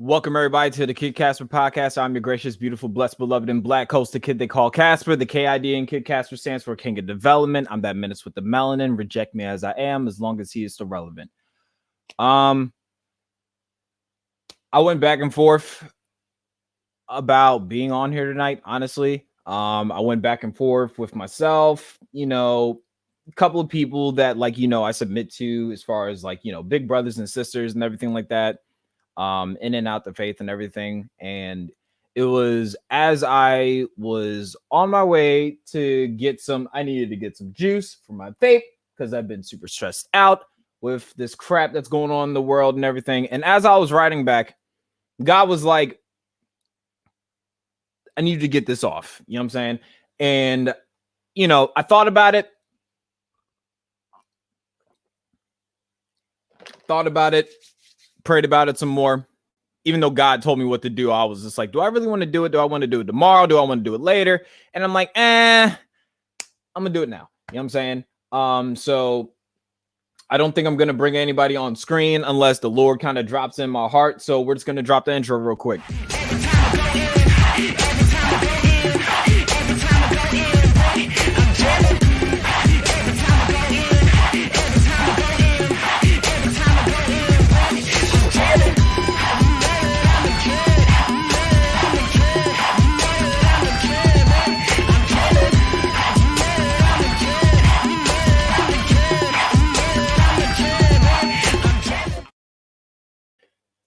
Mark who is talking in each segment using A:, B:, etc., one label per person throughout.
A: Welcome, everybody, to the Kid Casper Podcast. I'm your gracious, beautiful, blessed, beloved, and black host, the kid they call Casper. The KID in Kid Casper stands for King of Development. I'm that menace with the melanin. Reject me as I am, as long as he is still relevant. I went back and forth about being on here tonight, honestly. I went back and forth with myself, a couple of people that, I submit to as far as, big brothers and sisters and everything like that. In and out the faith and everything. And it was as I was on my way to I needed to get some juice for my vape because I've been super stressed out with this crap that's going on in the world and everything. And as I was riding back, God was like, I need to get this off. You know what I'm saying? And, I thought about it, prayed about it some more. Even though God told me what to do, I was just like, do I really want to do it? Do I want to do it tomorrow? Do I want to do it later? And I'm like, I'm gonna do it now. You know what I'm saying? So I don't think I'm gonna bring anybody on screen unless the Lord kind of drops in my heart. So we're just gonna drop the intro real quick.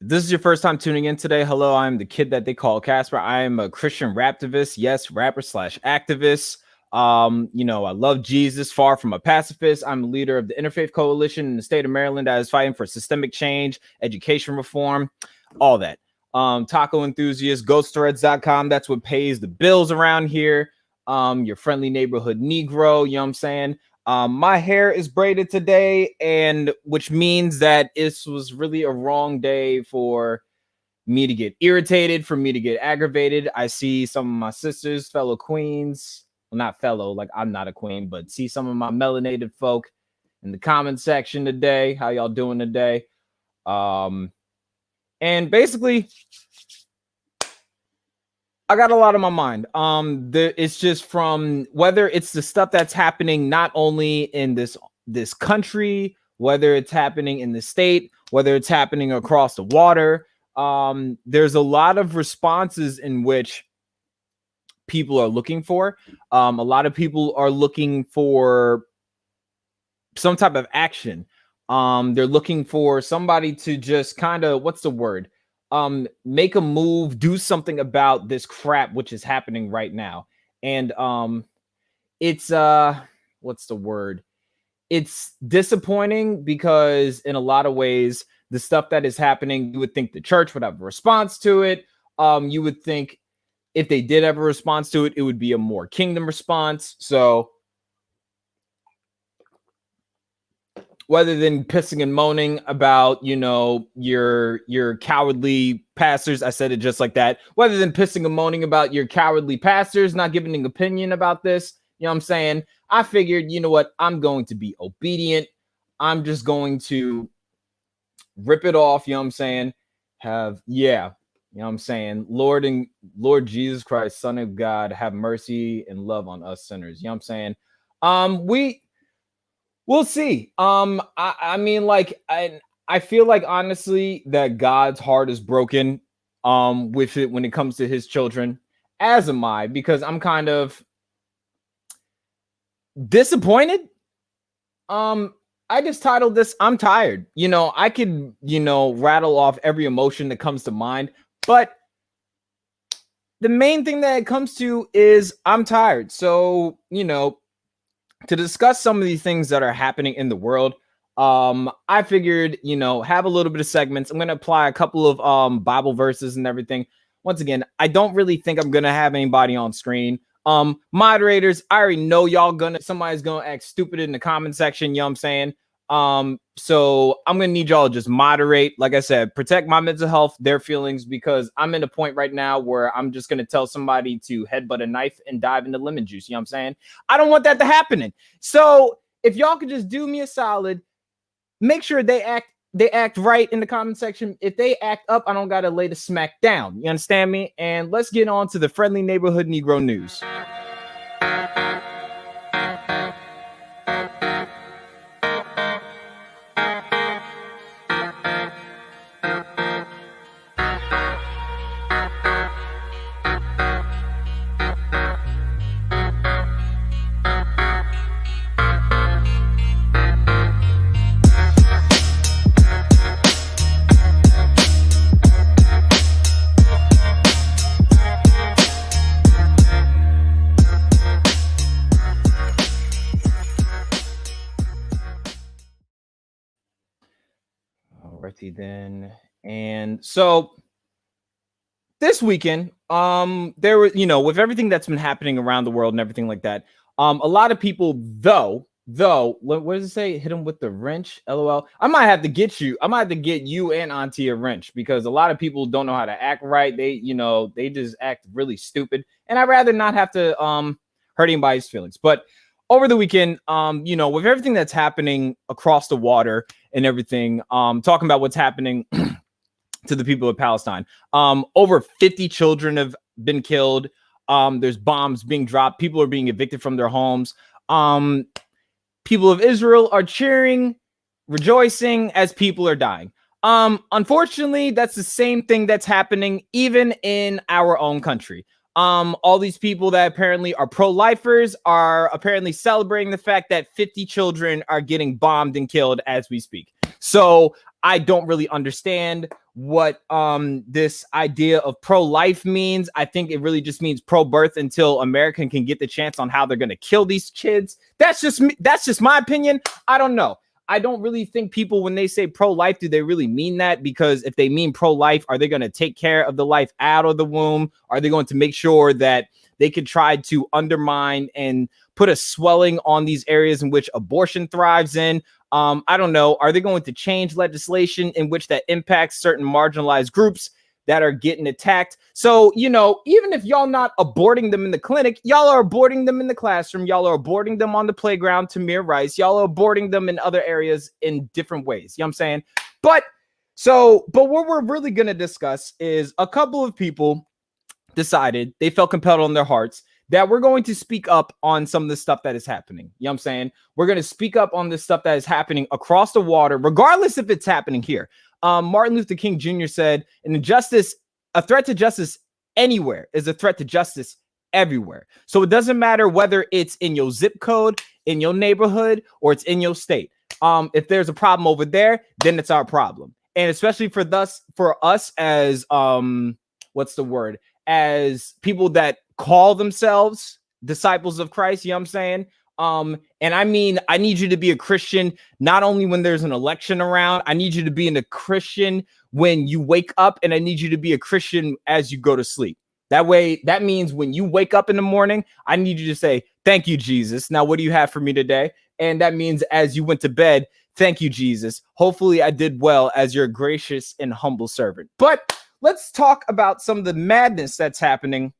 A: This is your first time tuning in today. Hello, I'm the kid that they call Casper. I am a Christian raptivist. Yes, rapper/activist. I love Jesus, far from a pacifist. I'm a leader of the Interfaith Coalition in the state of Maryland that is fighting for systemic change, education reform, all that. Taco enthusiast, ghostthreads.com. That's what pays the bills around here. Your friendly neighborhood Negro, you know what I'm saying? My hair is braided today, and which means that this was really a wrong day for me to get irritated, for me to get aggravated. I see some of my sisters, fellow queens, well, not fellow, like I'm not a queen, but see some of my melanated folk in the comment section today. How y'all doing today? And basically, I got a lot on my mind. It's just from whether it's the stuff that's happening not only in this country, whether it's happening in the state, whether it's happening across the water. There's a lot of responses in which people are looking for. A lot of people are looking for some type of action. They're looking for somebody to just kind of, what's the word? Make a move, do something about this crap which is happening right now. And it's what's the word? It's disappointing because in a lot of ways, the stuff that is happening, you would think the church would have a response to it. You would think if they did have a response to it, it would be a more kingdom response. So rather than pissing and moaning about, your cowardly pastors, I said it just like that. Rather than pissing and moaning about your cowardly pastors not giving an opinion about this, you know what I'm saying? I figured, you know what? I'm going to be obedient. I'm just going to rip it off, you know what I'm saying? You know what I'm saying? Lord Jesus Christ, Son of God, have mercy and love on us sinners. You know what I'm saying? We'll see. I feel like honestly that God's heart is broken with it when it comes to his children, as am I, because I'm kind of disappointed. I just titled this, I'm tired. I could, rattle off every emotion that comes to mind, but the main thing that it comes to is I'm tired. So, to discuss some of these things that are happening in the world, I figured, have a little bit of segments. I'm going to apply a couple of Bible verses and everything. Once again, I don't really think I'm going to have anybody on screen. Moderators, I already know somebody's going to act stupid in the comment section. You know what I'm saying? So I'm going to need y'all to just moderate. Like I said, protect my mental health, their feelings, because I'm in a point right now where I'm just going to tell somebody to headbutt a knife and dive into lemon juice. You know what I'm saying? I don't want that to happen. So if y'all could just do me a solid, make sure they act they act right in the comment section. If they act up, I don't gotta lay the smack down. You understand me? And let's get on to the friendly neighborhood Negro news. Alrighty then. And so this weekend, there were, with everything that's been happening around the world and everything like that, a lot of people, though, what does it say? Hit them with the wrench, LOL. I might have to get you and Auntie a wrench, because a lot of people don't know how to act right. They just act really stupid, and I'd rather not have to hurt anybody's feelings. But over the weekend, with everything that's happening across the water and everything, talking about what's happening to the people of Palestine, over 50 children have been killed. There's bombs being dropped. People are being evicted from their homes. People of Israel are cheering, rejoicing as people are dying. Unfortunately, that's the same thing that's happening even in our own country. All these people that apparently are pro-lifers are apparently celebrating the fact that 50 children are getting bombed and killed as we speak. So I don't really understand what this idea of pro-life means. I think it really just means pro-birth until America can get the chance on how they're going to kill these kids. That's just my opinion. I don't know. I don't really think people, when they say pro-life, do they really mean that? Because if they mean pro-life, are they going to take care of the life out of the womb? Are they going to make sure that they could try to undermine and put a swelling on these areas in which abortion thrives in? I don't know. Are they going to change legislation in which that impacts certain marginalized groups that are getting attacked? So, even if y'all not aborting them in the clinic, y'all are aborting them in the classroom. Y'all are aborting them on the playground, Tamir Rice. Y'all are aborting them in other areas in different ways. You know what I'm saying? But what we're really going to discuss is a couple of people decided, they felt compelled on their hearts, that we're going to speak up on some of the stuff that is happening. You know what I'm saying? We're going to speak up on this stuff that is happening across the water, regardless if it's happening here. Martin Luther King Jr. said, a threat to justice anywhere is a threat to justice everywhere. So it doesn't matter whether it's in your zip code, in your neighborhood, or it's in your state. If there's a problem over there, then it's our problem. And especially for us as, as people that call themselves disciples of Christ, you know what I'm saying? And I mean, I need you to be a Christian, not only when there's an election around. I need you to be a Christian when you wake up, and I need you to be a Christian as you go to sleep. That means when you wake up in the morning, I need you to say, thank you, Jesus. Now, what do you have for me today? And that means as you went to bed, thank you, Jesus. Hopefully I did well as your gracious and humble servant. But let's talk about some of the madness that's happening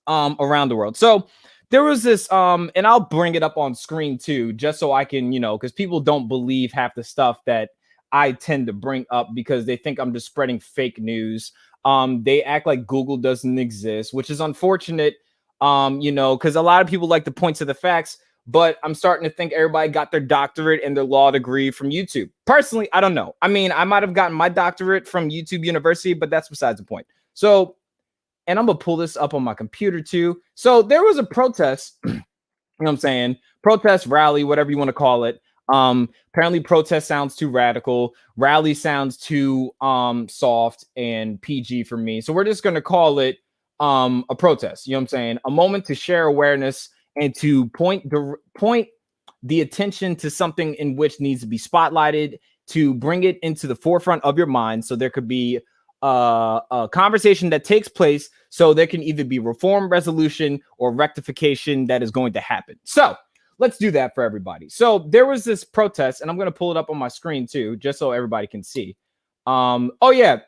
A: around the world. So there was this, and I'll bring it up on screen too, just so I can, because people don't believe half the stuff that I tend to bring up because they think I'm just spreading fake news. They act like Google doesn't exist, which is unfortunate, because a lot of people like to point to the facts, but I'm starting to think everybody got their doctorate and their law degree from YouTube. Personally, I don't know. I mean, I might have gotten my doctorate from YouTube University, but that's besides the point. So, and I'm going to pull this up on my computer too. So there was a protest, you know what I'm saying? Protest, rally, whatever you want to call it. Apparently protest sounds too radical. Rally sounds too soft and PG for me. So we're just going to call it a protest. You know what I'm saying? A moment to share awareness and to point the attention to something in which needs to be spotlighted, to bring it into the forefront of your mind. So there could be a conversation that takes place, so there can either be reform, resolution, or rectification that is going to happen. So let's do that for everybody. So there was this protest, and I'm going to pull it up on my screen too, just so everybody can see. Oh yeah,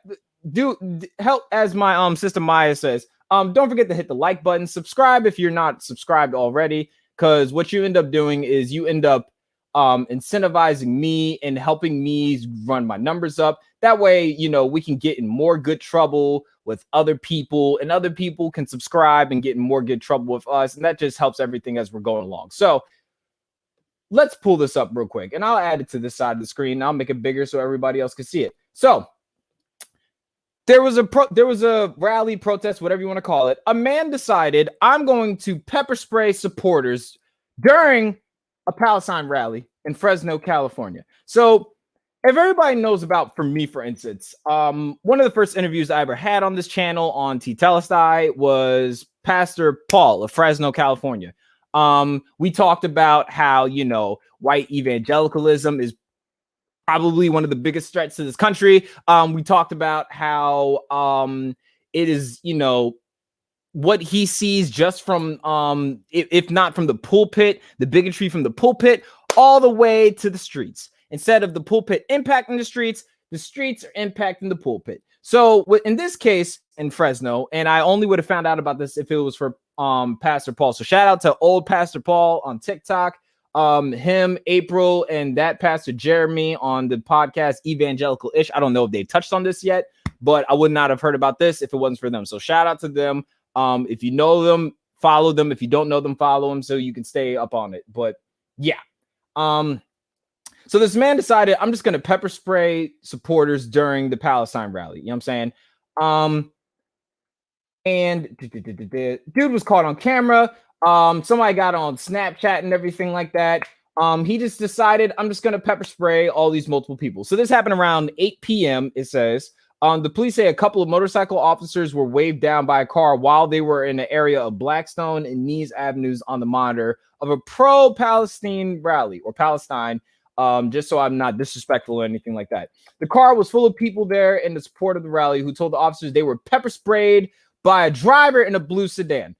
A: do help, as my sister Maya says. Don't forget to hit the like button, subscribe if you're not subscribed already, because what you end up doing is you end up incentivizing me and helping me run my numbers up. That way, you know, we can get in more good trouble with other people, and other people can subscribe and get in more good trouble with us. And that just helps everything as we're going along. So let's pull this up real quick, and I'll add it to this side of the screen. I'll make it bigger so everybody else can see it. So there was a rally, protest, whatever you want to call it. A man decided, I'm going to pepper spray supporters during a Palestine rally in Fresno, California. So if everybody knows about, for me, for instance, one of the first interviews I ever had on this channel on Tetelestai was Pastor Paul of Fresno, California. We talked about how, you know, white evangelicalism is probably one of the biggest threats to this country. We talked about how it is, you know, what he sees just from, if not from the pulpit, the bigotry from the pulpit, all the way to the streets. Instead of the pulpit impacting the streets are impacting the pulpit. So in this case, in Fresno, and I only would have found out about this if it was for Pastor Paul. So shout out to old Pastor Paul on TikTok. Him, April, and that Pastor Jeremy on the podcast Evangelical-ish. I don't know if they touched on this yet, but I would not have heard about this if it wasn't for them. So shout out to them. If you know them, follow them. If you don't know them, follow them so you can stay up on it. But yeah. So this man decided, I'm just going to pepper spray supporters during the Palestine rally. You know what I'm saying? And dude was caught on camera. Somebody got on Snapchat and everything like that. He just decided, I'm just going to pepper spray all these multiple people. So this happened around 8 p.m. It says, the police say a couple of motorcycle officers were waved down by a car while they were in the area of Blackstone and Nees Avenues on the monitor of a pro-Palestine rally or Palestine. Just so I'm not disrespectful or anything like that. The car was full of people there in the support of the rally who told the officers they were pepper sprayed by a driver in a blue sedan.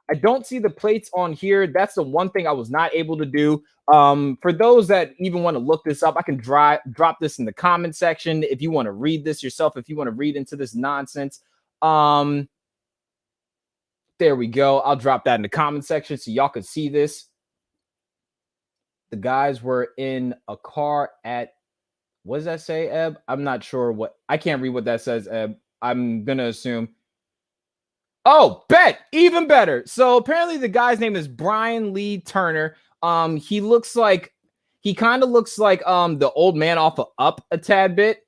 A: I don't see the plates on here. That's the one thing I was not able to do. For those that even want to look this up, I can drop this in the comment section if you want to read this yourself, if you want to read into this nonsense. There we go. I'll drop that in the comment section so y'all can see this. The guys were in a car at, what does that say, Eb? I'm not sure what, I can't read what that says, Eb. I'm going to assume. Oh, bet, even better. So apparently the guy's name is Brian Lee Turner. He kind of looks like the old man off of Up a tad bit.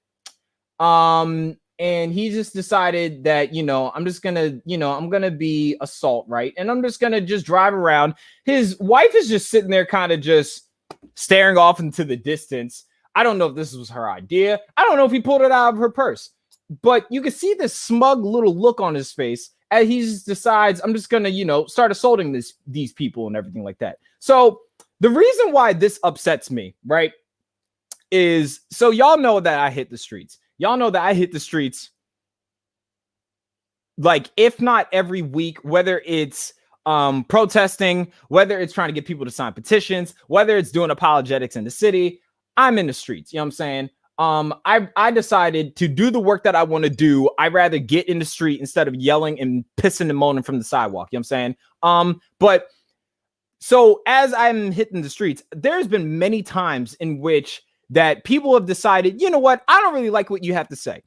A: And he just decided that, you know, I'm just gonna, you know, I'm gonna be a salt, right? And I'm just gonna just drive around. His wife is just sitting there kind of just staring off into the distance. I don't know if this was her idea. I don't know if he pulled it out of her purse, but you can see this smug little look on his face as he just decides, I'm just gonna, you know, start assaulting these people and everything like that. So the reason why this upsets me, right, is so y'all know that I hit the streets. Y'all know that I hit the streets, like, if not every week, whether it's protesting, whether it's trying to get people to sign petitions, whether it's doing apologetics in the city, I'm in the streets. You know what I'm saying? I decided to do the work that I want to do. I'd rather get in the street instead of yelling and pissing and moaning from the sidewalk. You know what I'm saying? But so as I'm hitting the streets, there's been many times in which that people have decided, you know what? I don't really like what you have to say.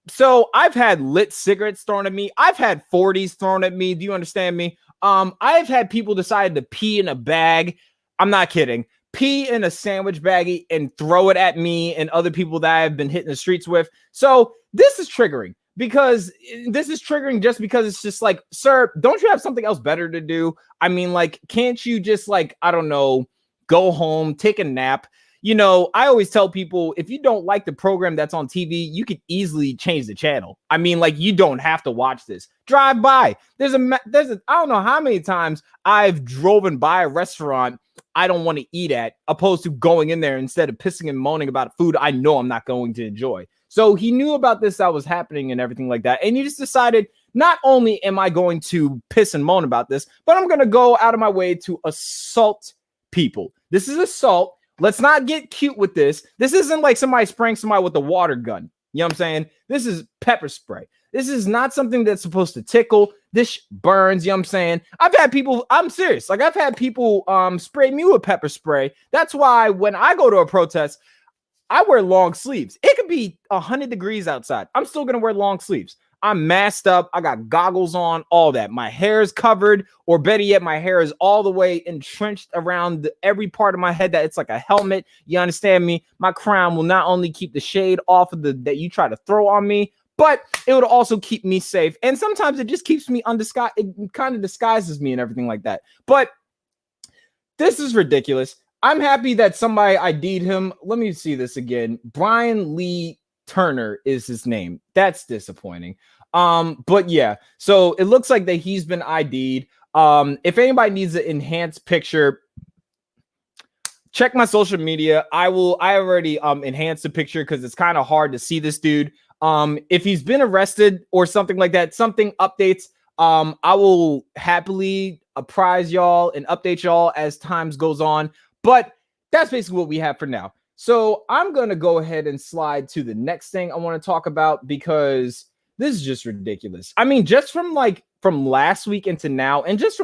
A: So I've had lit cigarettes thrown at me. I've had 40s thrown at me. Do you understand me? I've had people decide to pee in a bag. I'm not kidding. Pee in a sandwich baggie and throw it at me and other people that I've been hitting the streets with. So this is triggering just because it's just like, sir, don't you have something else better to do? I mean, like, can't you just, like, I don't know, go home, take a nap? You know, I always tell people, if you don't like the program that's on TV, you could easily change the channel. I mean, like, you don't have to watch this. Drive by. There's a I don't know how many times I've driven by a restaurant I don't want to eat at, opposed to going in there instead of pissing and moaning about food I know I'm not going to enjoy. So he knew about this that was happening and everything like that. And he just decided, not only am I going to piss and moan about this, but I'm going to go out of my way to assault people. This is assault. Let's not get cute with this. This isn't like somebody spraying somebody with a water gun. You know what I'm saying? This is pepper spray. This is not something that's supposed to tickle. This burns, you know what I'm saying? I've had people, I'm serious. Like I've had people spray me with pepper spray. That's why when I go to a protest, I wear long sleeves. It could be 100 degrees outside. I'm still going to wear long sleeves. I'm masked up. I got goggles on, all that. My hair is covered, or better yet, my hair is all the way entrenched around every part of my head that it's like a helmet. You understand me? My crown will not only keep the shade off of that you try to throw on me, but it would also keep me safe. And sometimes it just keeps me undisguised. It kind of disguises me and everything like that. But this is ridiculous. I'm happy that somebody ID'd him. Let me see this again. Brian Lee Turner is his name. That's disappointing. But yeah, so it looks like that he's been ID'd. If anybody needs an enhanced picture, check my social media. I already enhanced the picture because it's kind of hard to see this dude. If he's been arrested or something like that, something updates, I will happily apprise y'all and update y'all as times goes on. But that's basically what we have for now. So I'm going to go ahead and slide to the next thing I want to talk about, because this is just ridiculous. I mean, just from last week into now, and just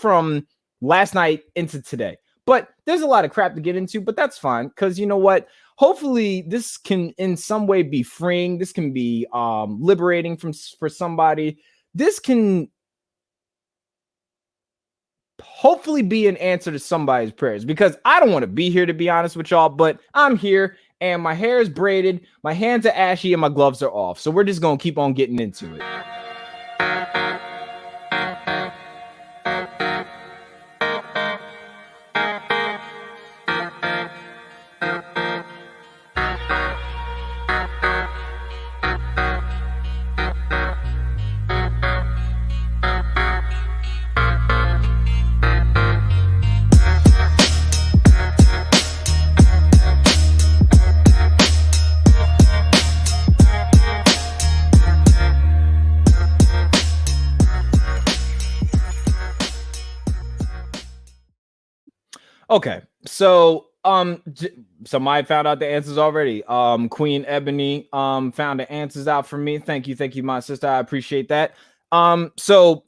A: from last night into today. But there's a lot of crap to get into, but that's fine, because you know what? Hopefully this can in some way be freeing. This can be liberating for somebody. This can hopefully be an answer to somebody's prayers, because I don't want to be here, to be honest with y'all, but I'm here and my hair is braided, my hands are ashy, and my gloves are off. So we're just going to keep on getting into it. Okay, so somebody found out the answers already. Queen Ebony found the answers out for me. Thank you, my sister. I appreciate that. So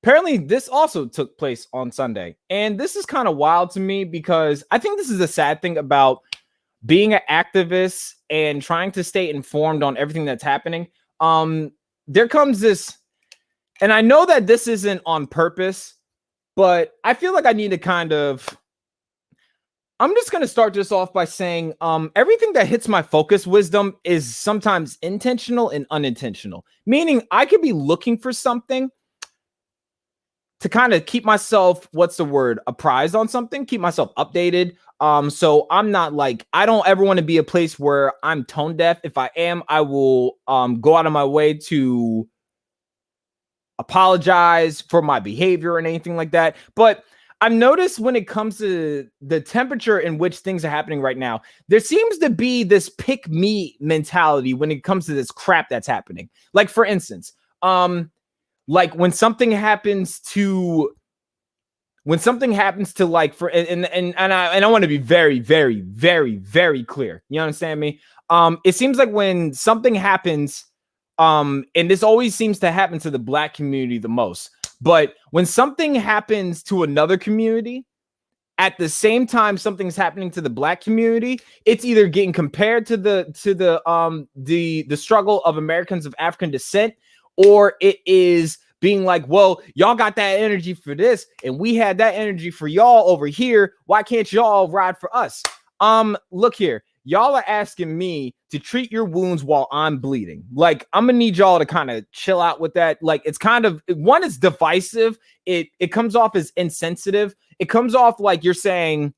A: apparently this also took place on Sunday, and this is kind of wild to me, because I think this is a sad thing about being an activist and trying to stay informed on everything that's happening. There comes this, and I know that this isn't on purpose, but I feel like I need to I'm just going to start this off by saying everything that hits my focus wisdom is sometimes intentional and unintentional. Meaning I could be looking for something to kind of keep myself, apprised on something, keep myself updated. So I'm not I don't ever want to be a place where I'm tone deaf. If I am, I will go out of my way to apologize for my behavior and anything like that. But I've noticed when it comes to the temperature in which things are happening right now, there seems to be this pick me mentality when it comes to this crap that's happening. Like, for instance, when something happens to I want to be very, very, very, very clear. You understand me? It seems like when something happens, and this always seems to happen to the Black community the most. But when something happens to another community, at the same time something's happening to the Black community, it's either getting compared to the struggle of Americans of African descent, or it is being like, well, y'all got that energy for this, and we had that energy for y'all over here. Why can't y'all ride for us? Look here. Y'all are asking me to treat your wounds while I'm bleeding. Like, I'm gonna need y'all to kind of chill out with that. Like, it's kind of, one, it's divisive. It comes off as insensitive. It comes off like you're saying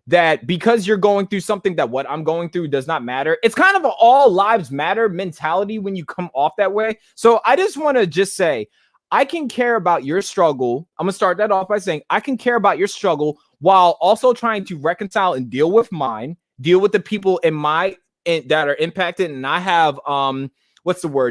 A: that because you're going through something, that what I'm going through does not matter. It's kind of an all lives matter mentality when you come off that way. So I just want to just say, I can care about your struggle. I'm gonna start that off by saying I can care about your struggle while also trying to reconcile and deal with mine. Deal with the people that are impacted, and I have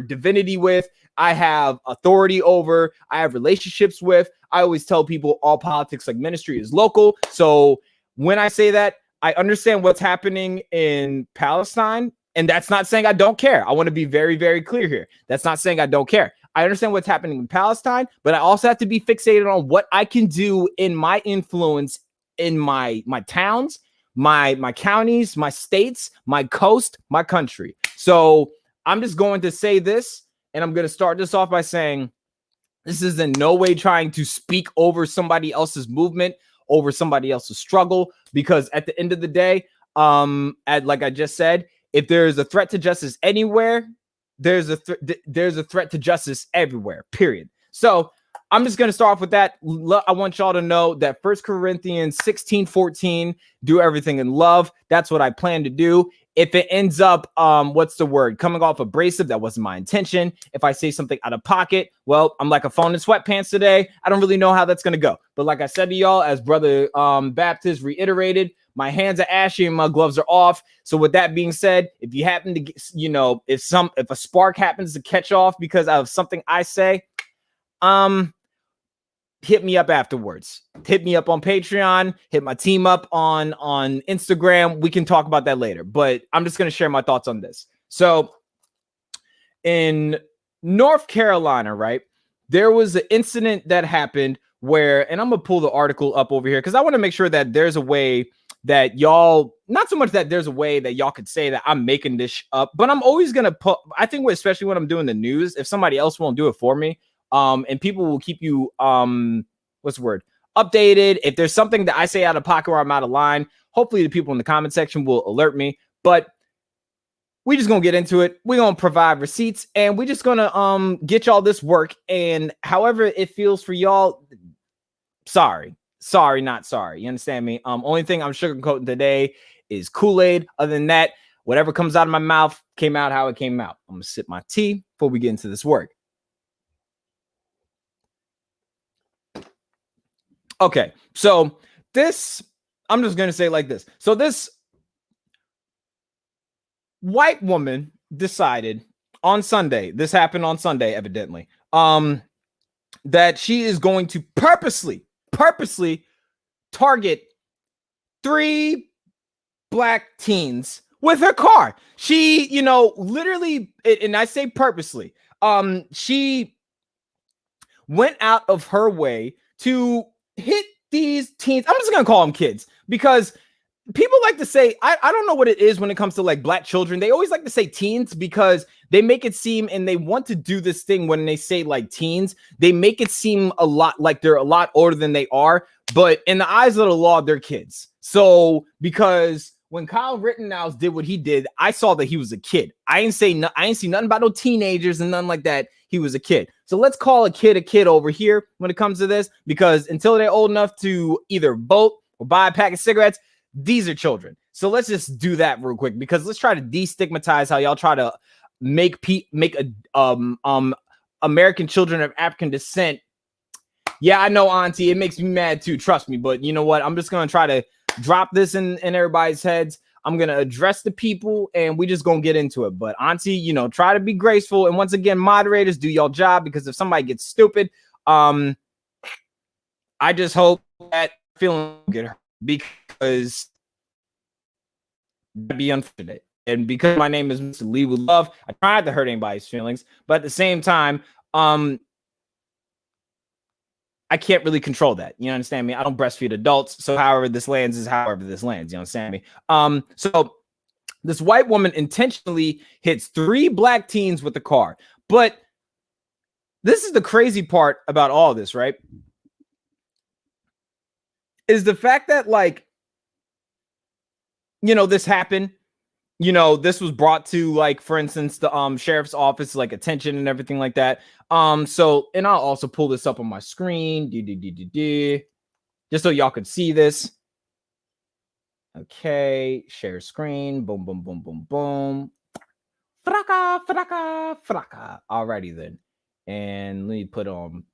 A: divinity with, I have authority over, I have relationships with. I always tell people all politics like ministry is local. So when I say that, I understand what's happening in Palestine. And that's not saying I don't care. I want to be very, very clear here. That's not saying I don't care. I understand what's happening in Palestine, but I also have to be fixated on what I can do in my influence in my towns, my counties, my states, my coast, my country. So I'm just going to say this, and I'm going to start this off by saying this is in no way trying to speak over somebody else's movement, over somebody else's struggle, because at the end of the day, like I just said, if there is a threat to justice anywhere, there's a threat to justice everywhere, period. So I'm just going to start off with that. I want y'all to know that 1 Corinthians 16:14, do everything in love. That's what I plan to do. If it ends up, coming off abrasive, that wasn't my intention. If I say something out of pocket, well, I'm like a phone in sweatpants today. I don't really know how that's going to go. But like I said to y'all, as Brother Baptist reiterated, my hands are ashy and my gloves are off. So with that being said, if you happen to get, if a spark happens to catch off because of something I say, hit me up afterwards. Hit me up on Patreon. Hit my team up on Instagram. We can talk about that later. But I'm just going to share my thoughts on this. So in North Carolina, right, there was an incident that happened where, and I'm going to pull the article up over here because I want to make sure that there's a way that y'all, not so much that there's a way that y'all could say that I'm making this up, but I'm always going to put, I think especially when I'm doing the news, if somebody else won't do it for me, and people will keep you, updated. If there's something that I say out of pocket or I'm out of line, hopefully the people in the comment section will alert me. But we just gonna get into it. We're gonna provide receipts, and we're just gonna get y'all this work. And however it feels for y'all, sorry, not sorry. You understand me? Only thing I'm sugarcoating today is Kool-Aid. Other than that, whatever comes out of my mouth came out how it came out. I'm gonna sip my tea before we get into this work. Okay, so this, I'm just going to say like this. So this white woman decided on Sunday, this happened on Sunday, evidently, that she is going to purposely target 3 black teens with her car. She, literally, and I say purposely, she went out of her way to hit these teens. I'm just gonna call them kids because people like to say, I don't know what it is when it comes to like black children. They always like to say teens because they make it seem, and they want to do this thing when they say like teens, they make it seem a lot like they're a lot older than they are. But in the eyes of the law, they're kids. So because when Kyle Rittenhouse did what he did, I saw that he was a kid. I ain't see nothing about no teenagers and nothing like that. He was a kid. So let's call a kid over here when it comes to this, because until they're old enough to either vote or buy a pack of cigarettes, these are children. So let's just do that real quick, because let's try to destigmatize how y'all try to make American children of African descent. Yeah, I know, Auntie, it makes me mad too. Trust me. But you know what? I'm just going to try to drop this in everybody's heads. I'm going to address the people, and we just going to get into it. But Auntie, try to be graceful. And once again, moderators, do your job, because if somebody gets stupid, I just hope that feeling get hurt, because that'd be unfortunate. And because my name is MrLeadWithLove, I try not to hurt anybody's feelings. But at the same time, I can't really control that. You understand me? I don't breastfeed adults. So however this lands is however this lands. You understand me? So this white woman intentionally hits 3 black teens with the car. But this is the crazy part about all this, right? Is the fact that, like, this happened. This was brought to, like, for instance, the sheriff's office, like, attention and everything like that. So, and I'll also pull this up on my screen, just so y'all could see this. Okay, share screen, boom, boom, boom, boom, boom. Fraka, fraka, fraka. Alrighty then. And let me put on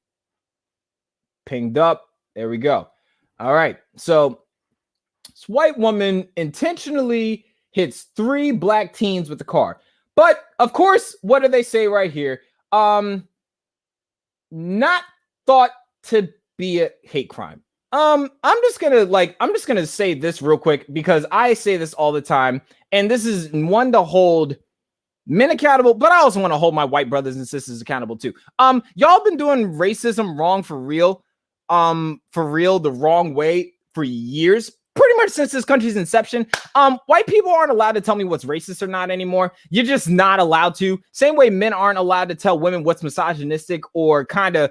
A: pinged up. There we go. All right. So this white woman intentionally hits 3 black teens with the car. But of course, what do they say right here? Not thought to be a hate crime. I'm just gonna say this real quick because I say this all the time, and this is one to hold men accountable, but I also want to hold my white brothers and sisters accountable too. Y'all been doing racism wrong for real, the wrong way for years, pretty much since this country's inception. White people aren't allowed to tell me what's racist or not anymore. You're just not allowed to. Same way men aren't allowed to tell women what's misogynistic or kind of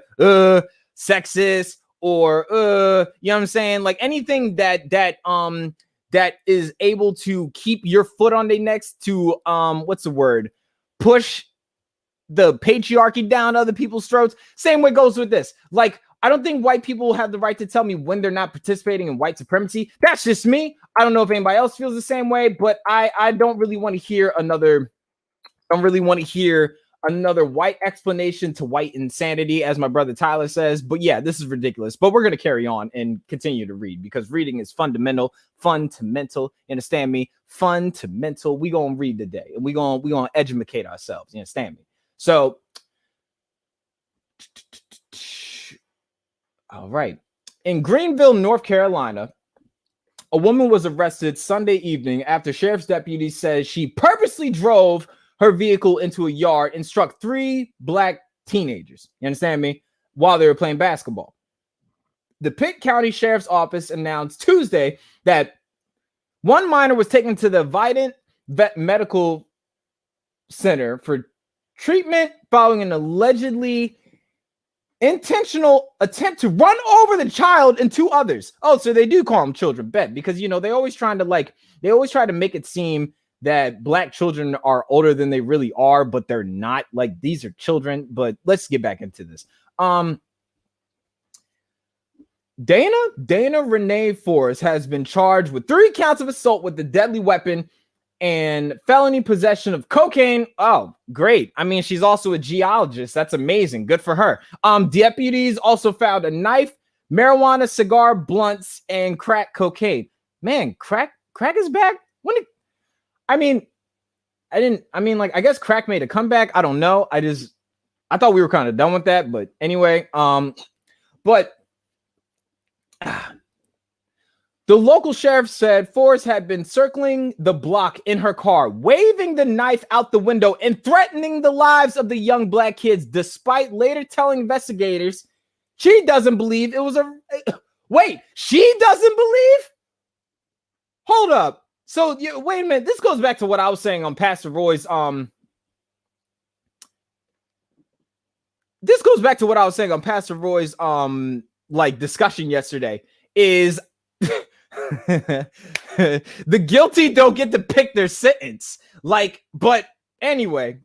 A: sexist or you know what I'm saying? Like anything that is able to keep your foot on their necks to what's the word? Push the patriarchy down other people's throats. Same way goes with this. Like, I don't think white people have the right to tell me when they're not participating in white supremacy. That's just me. I don't know if anybody else feels the same way, but I don't really want to hear another white explanation to white insanity, as my brother Tyler says. But yeah, this is ridiculous. But we're going to carry on and continue to read because reading is fundamental. Understand me? Fundamental. We going to read today and we going to educate ourselves. You understand me? So, all right. In Greenville, North Carolina, a woman was arrested Sunday evening after sheriff's deputies said she purposely drove her vehicle into a yard and struck 3 black teenagers, you understand me, while they were playing basketball. The Pitt County Sheriff's Office announced Tuesday that one minor was taken to the Vidant Vet Medical Center for treatment following an allegedly intentional attempt to run over the child and 2 others. Oh, so they do call them children, bet, because, you know, they always try to make it seem that black children are older than they really are, but they're not. Like, these are children. But let's get back into this. Dana Renee Forrest has been charged with 3 counts of assault with a deadly weapon and felony possession of cocaine. Oh, great. I mean, she's also a geologist. That's amazing. Good for her. Deputies also found a knife, marijuana, cigar, blunts, and crack cocaine. Man, crack is back? I guess crack made a comeback. I don't know. I thought we were kind of done with that, but anyway, but the local sheriff said Forrest had been circling the block in her car, waving the knife out the window and threatening the lives of the young black kids, despite later telling investigators she doesn't believe it was wait, she doesn't believe? Hold up. So wait a minute. This goes back to what I was saying on Pastor Roy's discussion yesterday. Is the guilty don't get to pick their sentence. Like, but anyway,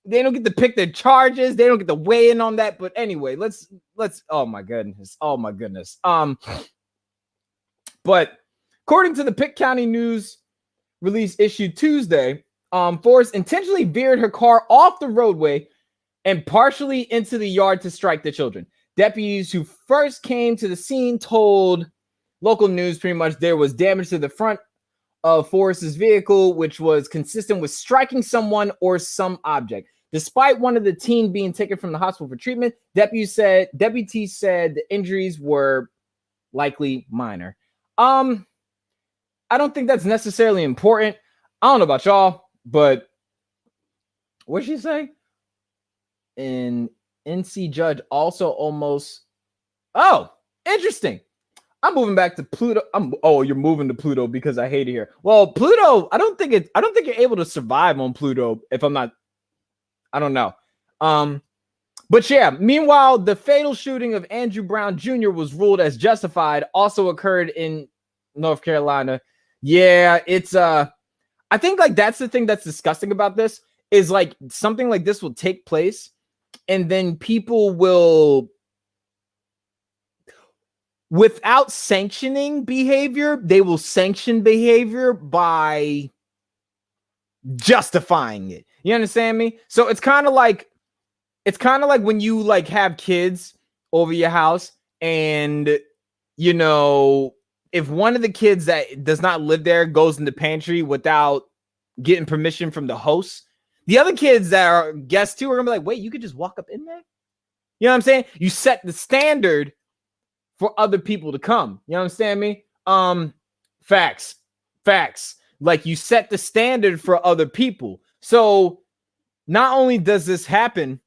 A: they don't get to pick their charges. They don't get to weigh in on that. But anyway, let's. Oh my goodness. But according to the Pitt County News release issued Tuesday, Forrest intentionally veered her car off the roadway and partially into the yard to strike the children. Deputies who first came to the scene told local news pretty much there was damage to the front of Forrest's vehicle, which was consistent with striking someone or some object. Despite one of the teen being taken from the hospital for treatment, deputies said the injuries were likely minor. I don't think that's necessarily important. I don't know about y'all, but what'd she say? An NC judge also almost. Oh, interesting. I'm moving back to Pluto. You're moving to Pluto because I hate it here. Well, Pluto, I don't think you're able to survive on Pluto if I'm not. I don't know. But yeah, meanwhile, the fatal shooting of Andrew Brown Jr. was ruled as justified, also occurred in North Carolina. Yeah, it's I think like that's the thing that's disgusting about this is like something like this will take place and then people will, without sanctioning behavior, they will sanction behavior by justifying it. You understand me? So it's kind of like when you like have kids over your house and, you know, if one of the kids that does not live there goes in the pantry without getting permission from the host, the other kids that are guests too are gonna be like, wait, you could just walk up in there? You know what I'm saying? You set the standard for other people to come. You understand me? Facts. Like, you set the standard for other people. So not only does this happen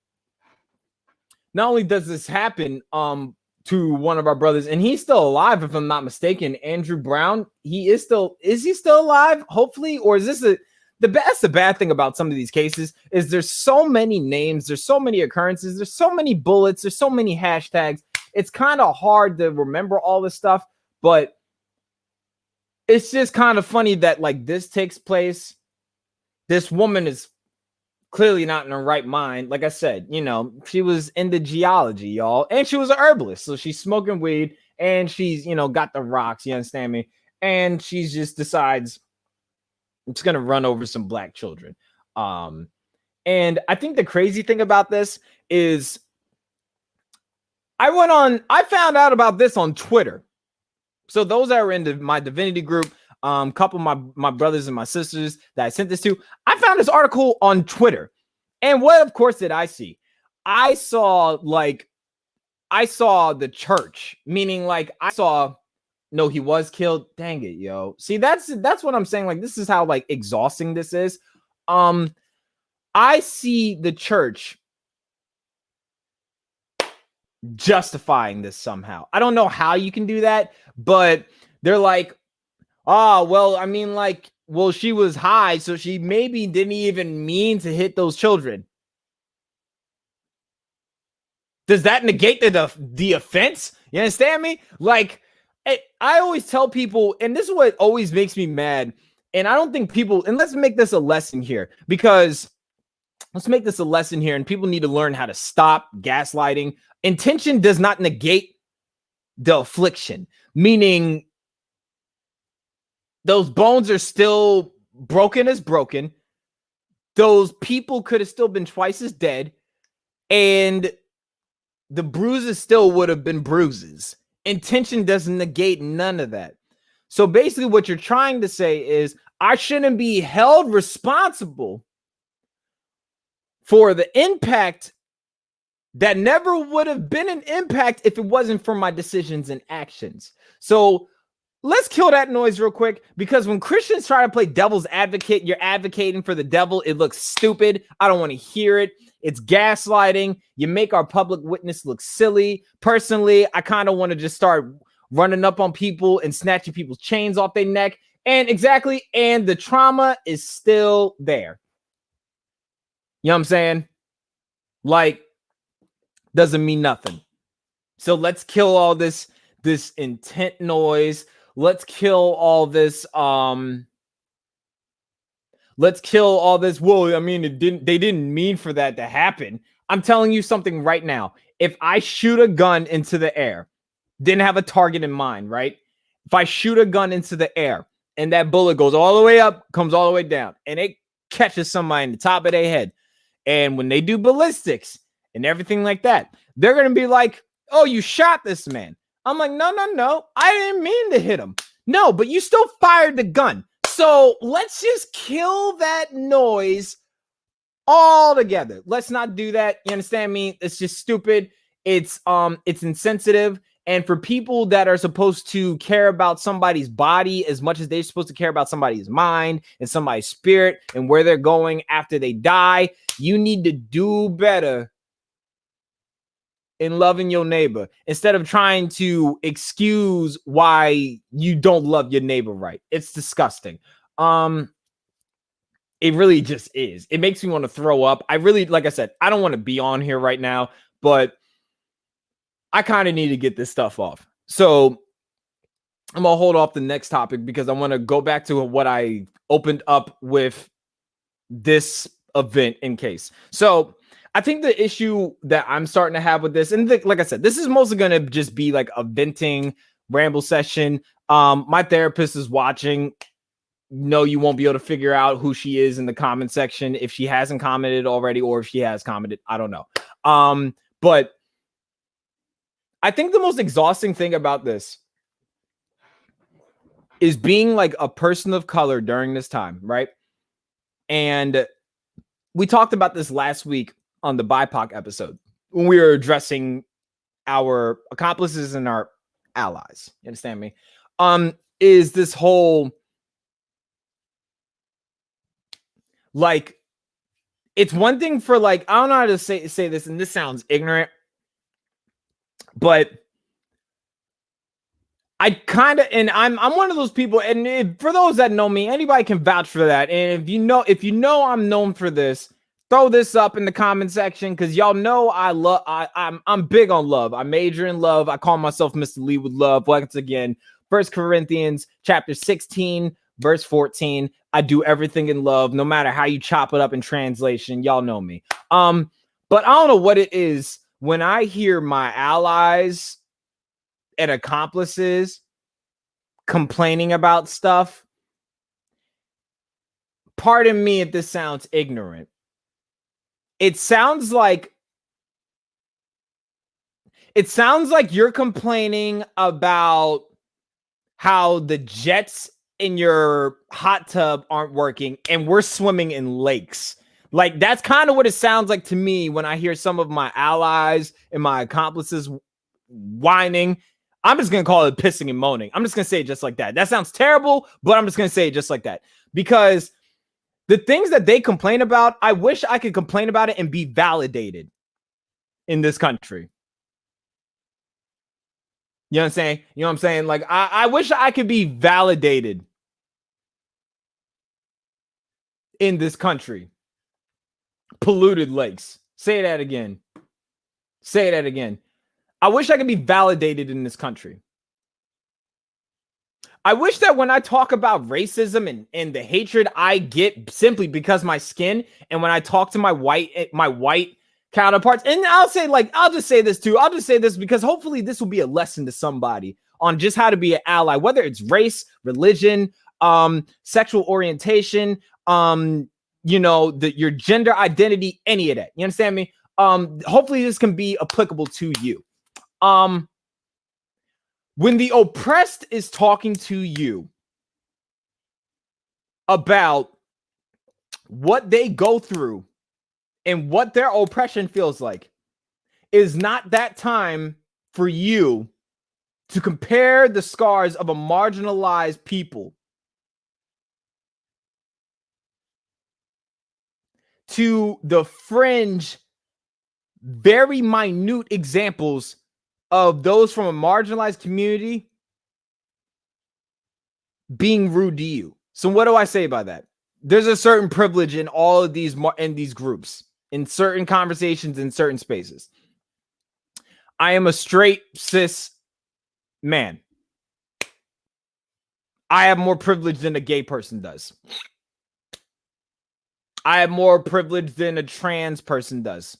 A: to one of our brothers, and he's still alive, if I'm not mistaken, Andrew Brown. Is he still alive? Hopefully. Or is this that's the bad thing about some of these cases is there's so many names, there's so many occurrences, there's so many bullets, there's so many hashtags. It's kind of hard to remember all this stuff, but it's just kind of funny that like this takes place. This woman is clearly not in her right mind. Like I said, she was into geology, y'all, and she was an herbalist. So she's smoking weed and she's, got the rocks. You understand me? And she just decides I'm just gonna run over some black children. And I think the crazy thing about this is I found out about this on Twitter. So those that are in my divinity group, couple of my brothers and my sisters that I sent this to, I found this article on Twitter. And what, of course, did I see? I saw the church, meaning like no, he was killed. Dang it, yo. See, that's what I'm saying. Like, this is how like exhausting this is. I see the church justifying this somehow. I don't know how you can do that, but they're like, oh, well, I mean, like, well, she was high, so she maybe didn't even mean to hit those children. Does that negate the offense? You understand me? Like, I always tell people, and this is what always makes me mad, and I don't think people, and let's make this a lesson here, because and people need to learn how to stop gaslighting. Intention does not negate the affliction, meaning those bones are still broken as broken. Those people could have still been twice as dead, and the bruises still would have been bruises. Intention doesn't negate none of that. So basically what you're trying to say is I shouldn't be held responsible for the impact that never would have been an impact if it wasn't for my decisions and actions. So let's kill that noise real quick, because when Christians try to play devil's advocate, you're advocating for the devil. It looks stupid. I don't want to hear it. It's gaslighting. You make our public witness look silly. Personally, I kind of want to just start running up on people and snatching people's chains off their neck. And the trauma is still there. You know what I'm saying? Like, doesn't mean nothing. So let's kill all this intent noise. Let's kill all this. Let's kill all this. Well, I mean, they didn't mean for that to happen. I'm telling you something right now. If I shoot a gun into the air, didn't have a target in mind, right? If I shoot a gun into the air and that bullet goes all the way up, comes all the way down, and it catches somebody in the top of their head, and when they do ballistics and everything like that, they're going to be like, oh, you shot this man. I'm like, no. I didn't mean to hit him. No, but you still fired the gun. So let's just kill that noise altogether. Let's not do that. You understand me? It's just stupid. It's insensitive. And for people that are supposed to care about somebody's body as much as they're supposed to care about somebody's mind and somebody's spirit and where they're going after they die, you need to do better in loving your neighbor instead of trying to excuse why you don't love your neighbor right. It's disgusting. It really just is. It makes me want to throw up. Like I said, I don't want to be on here right now, but I kind of need to get this stuff off. So I'm going to hold off the next topic because I want to go back to what I opened up with this event in case. So I think the issue that I'm starting to have with this, and like I said, this is mostly going to just be like a venting ramble session. My therapist is watching. No, you won't be able to figure out who she is in the comment section if she hasn't commented already, or if she has commented. I don't know. But I think the most exhausting thing about this is being like a person of color during this time, right? And we talked about this last week on the BIPOC episode when we were addressing our accomplices and our allies. You understand me? Is this whole, like, it's one thing for, like, I don't know how to say this, and this sounds ignorant, but I kind of, and I'm one of those people, and for those that know me, anybody can vouch for that. And if you know I'm known for this, throw this up in the comment section, because y'all know I'm big on love. I major in love. I call myself Mr. Lead with Love. Once again, 1 Corinthians chapter 16, verse 14. I do everything in love, no matter how you chop it up in translation. Y'all know me. But I don't know what it is when I hear my allies and accomplices complaining about stuff. Pardon me if this sounds ignorant. It sounds like you're complaining about how the jets in your hot tub aren't working and we're swimming in lakes. Like, that's kind of what it sounds like to me when I hear some of my allies and my accomplices whining. I'm just going to call it pissing and moaning. I'm just going to say it just like that. That sounds terrible, but I'm just going to say it just like that. Because the things that they complain about, I wish I could complain about it and be validated in this country. You know what I'm saying? You know what I'm saying? Like, I wish I could be validated in this country. Polluted lakes. Say that again. Say that again. I wish I could be validated in this country. I wish that when I talk about racism and the hatred I get simply because my skin, and when I talk to my white counterparts, and I'll just say this too. I'll just say this because hopefully this will be a lesson to somebody on just how to be an ally, whether it's race, religion, sexual orientation, your gender identity, any of that. You understand me? Hopefully this can be applicable to you. When the oppressed is talking to you about what they go through and what their oppression feels like, is not that time for you to compare the scars of a marginalized people to the fringe, very minute examples of those from a marginalized community being rude to you. So what do I say by that? There's a certain privilege in all of these groups, in certain conversations, in certain spaces. I am a straight cis man. I have more privilege than a gay person does. I have more privilege than a trans person does.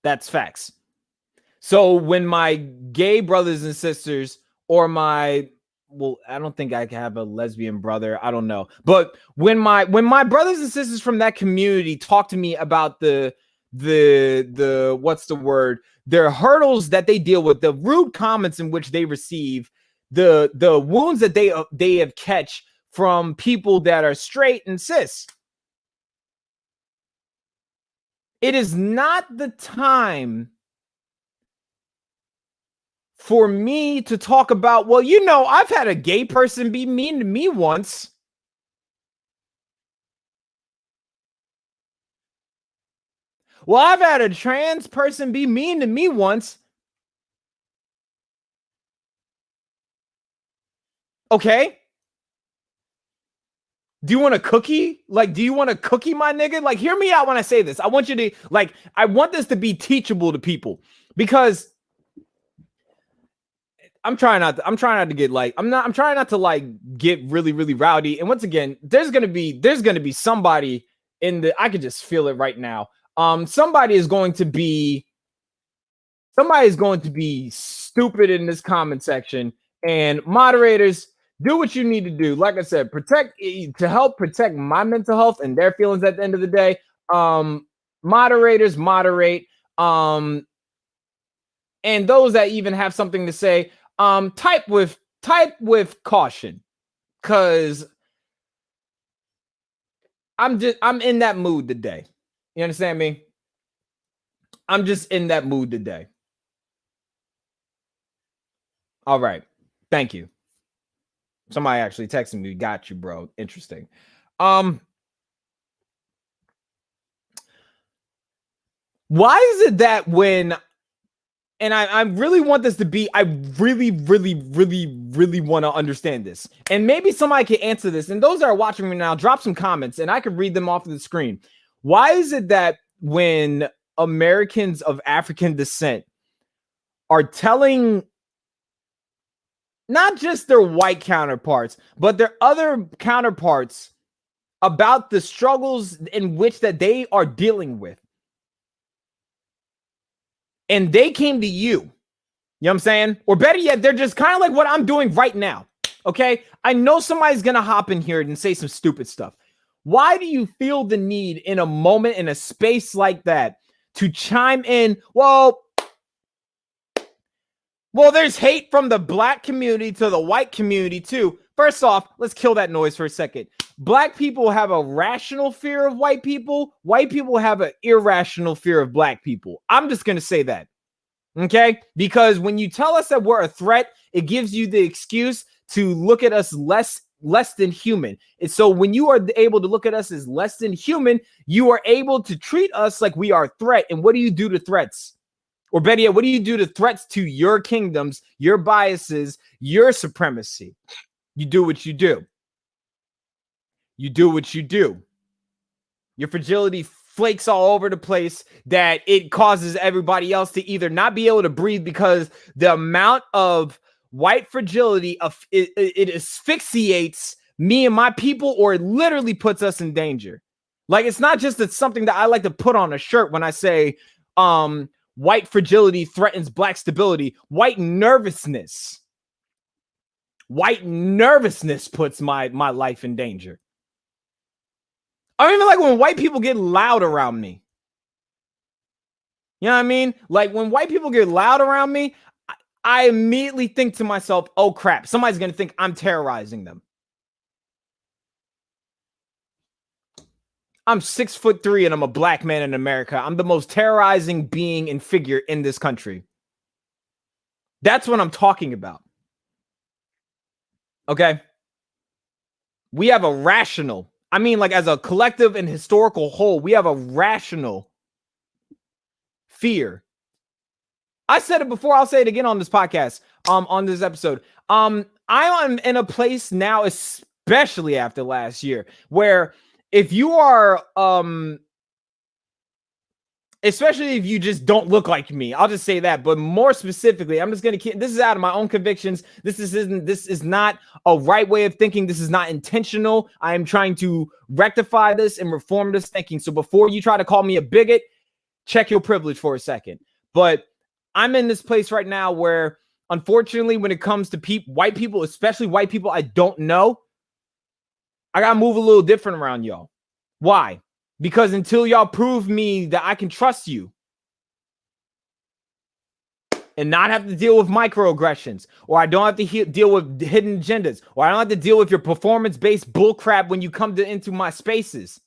A: That's facts. So when my gay brothers and sisters, or I don't think I have a lesbian brother. I don't know. But when my brothers and sisters from that community talk to me about the what's the word? Their hurdles that they deal with, the rude comments in which they receive, the wounds that they have catch from people that are straight and cis. It is not the time for me to talk about, well, I've had a gay person be mean to me once. Well, I've had a trans person be mean to me once. Okay. Do you want a cookie? Like, do you want a cookie, my nigga? Like, hear me out when I say this. I want you to, like, I want this to be teachable to people, because I'm trying not to get like, I'm trying not to like get really, really rowdy. And once again, there's gonna be somebody I could just feel it right now. Somebody is going to be stupid in this comment section, and moderators, do what you need to do. Like I said, to help protect my mental health and their feelings at the end of the day. Moderators moderate. And those that even have something to say, type with caution, because I'm in that mood today. You understand me? I'm just in that mood today. All right. Thank you. Somebody actually texted me. Got you, bro. Interesting. Why is it that when, and I really want this to be, I really want to understand this. And maybe somebody can answer this. And those that are watching me now, drop some comments and I can read them off of the screen. Why is it that when Americans of African descent are telling not just their white counterparts, but their other counterparts about the struggles in which that they are dealing with, and they came to you, you know what I'm saying? Or better yet, they're just kind of like what I'm doing right now, okay? I know somebody's going to hop in here and say some stupid stuff. Why do you feel the need in a moment, in a space like that, to chime in, well, there's hate from the black community to the white community too. First off, let's kill that noise for a second. Black people have a rational fear of white people. White people have an irrational fear of black people. I'm just going to say that. Okay? Because when you tell us that we're a threat, it gives you the excuse to look at us less than human. And so when you are able to look at us as less than human, you are able to treat us like we are a threat. And what do you do to threats? Or better yet, what do you do to threats to your kingdoms, your biases, your supremacy? You do what you do. You do what you do. Your fragility flakes all over the place that it causes everybody else to either not be able to breathe because the amount of white fragility it asphyxiates me and my people, or it literally puts us in danger. Like, it's not just it's something that I like to put on a shirt when I say white fragility threatens black stability. White nervousness puts my life in danger. I don't even like when white people get loud around me. You know what I mean? Like, when white people get loud around me, I immediately think to myself, oh crap, somebody's going to think I'm terrorizing them. I'm 6'3" and I'm a black man in America. I'm the most terrorizing being and figure in this country. That's what I'm talking about. Okay? We have a rational, I mean, like, as a collective and historical whole, we have a rational fear. I said it before, I'll say it again on this podcast, on this episode. I'm in a place now, especially after last year, where if you are, especially if you just don't look like me, I'll just say that. But more specifically, I'm just going to, this is out of my own convictions. This is not a right way of thinking. This is not intentional. I am trying to rectify this and reform this thinking. So before you try to call me a bigot, check your privilege for a second. But I'm in this place right now where, unfortunately, when it comes to white people, especially white people I don't know, I got to move a little different around y'all. Why? Because until y'all prove me that I can trust you and not have to deal with microaggressions, or I don't have to deal with hidden agendas, or I don't have to deal with your performance-based bullcrap when you come into my spaces.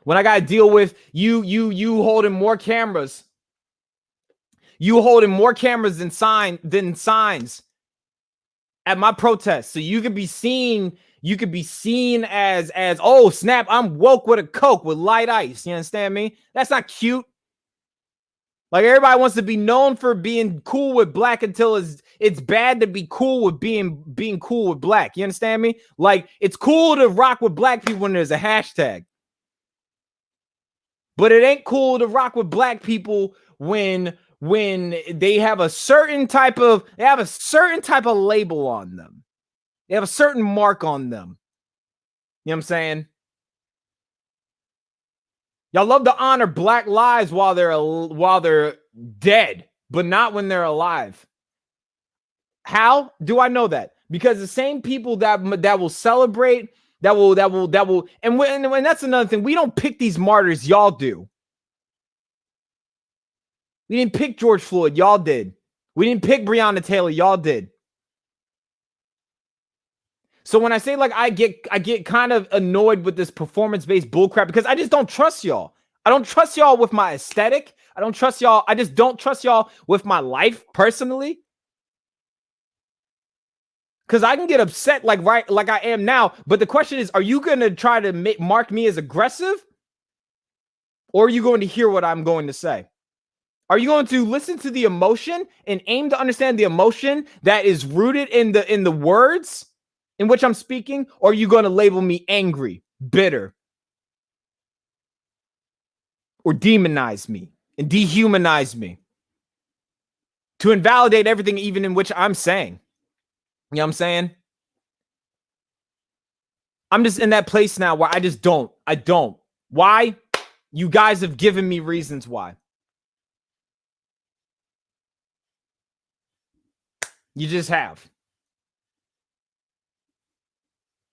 A: When I got to deal with you holding more cameras. You holding more cameras than signs at my protest. So you could be seen as oh snap, I'm woke with a Coke with light ice. You understand me? That's not cute. Like, everybody wants to be known for being cool with black until it's bad to be cool with being cool with black. You understand me? Like, it's cool to rock with black people when there's a hashtag. But it ain't cool to rock with black people when they have a certain type of label on them. They have a certain mark on them. You know what I'm saying? Y'all love to honor black lives while they're dead, but not when they're alive. How do I know that? Because the same people that will celebrate, that will, and that's another thing. We don't pick these martyrs, y'all do. We didn't pick George Floyd, y'all did. We didn't pick Breonna Taylor, y'all did. So when I say, like, I get kind of annoyed with this performance-based bullcrap, because I just don't trust y'all. I don't trust y'all with my aesthetic. I don't trust y'all. I just don't trust y'all with my life personally. Because I can get upset like I am now. But the question is, are you going to try to mark me as aggressive? Or are you going to hear what I'm going to say? Are you going to listen to the emotion and aim to understand the emotion that is rooted in the words in which I'm speaking? Or are you going to label me angry, bitter, or demonize me and dehumanize me to invalidate everything even in which I'm saying? You know what I'm saying? I'm just in that place now where I don't. Why? You guys have given me reasons why. You just have.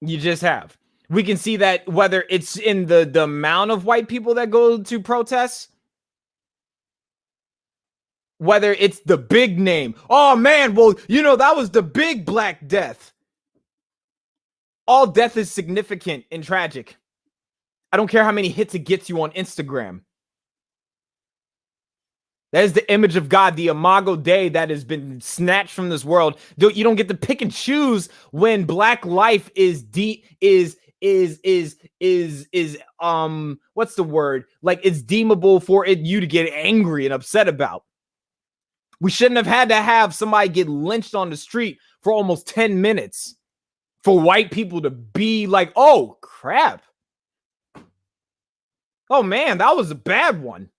A: You just have. We can see that whether it's in the amount of white people that go to protests, whether it's the big name. Oh, man, well, that was the big Black Death. All death is significant and tragic. I don't care how many hits it gets you on Instagram. That is the image of God, the Imago Dei that has been snatched from this world. You don't get to pick and choose when Black life is what's the word? Like, it's deemable for you to get angry and upset about. We shouldn't have had to have somebody get lynched on the street for almost 10 minutes for white people to be like, oh, crap. Oh, man, that was a bad one.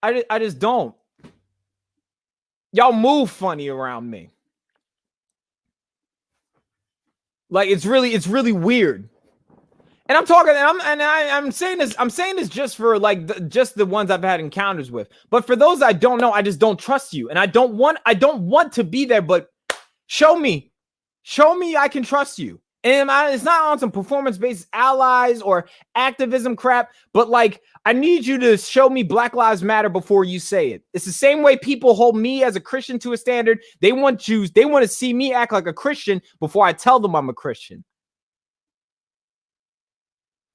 A: I just don't. Y'all move funny around me. Like, it's really weird. And I'm saying this just for like just the ones I've had encounters with. But for those I don't know, I just don't trust you. And I don't want to be there, but show me I can trust you. And it's not on some performance-based allies or activism crap, but like, I need you to show me Black Lives Matter before you say it. It's the same way people hold me as a Christian to a standard. They want to see me act like a Christian before I tell them I'm a Christian.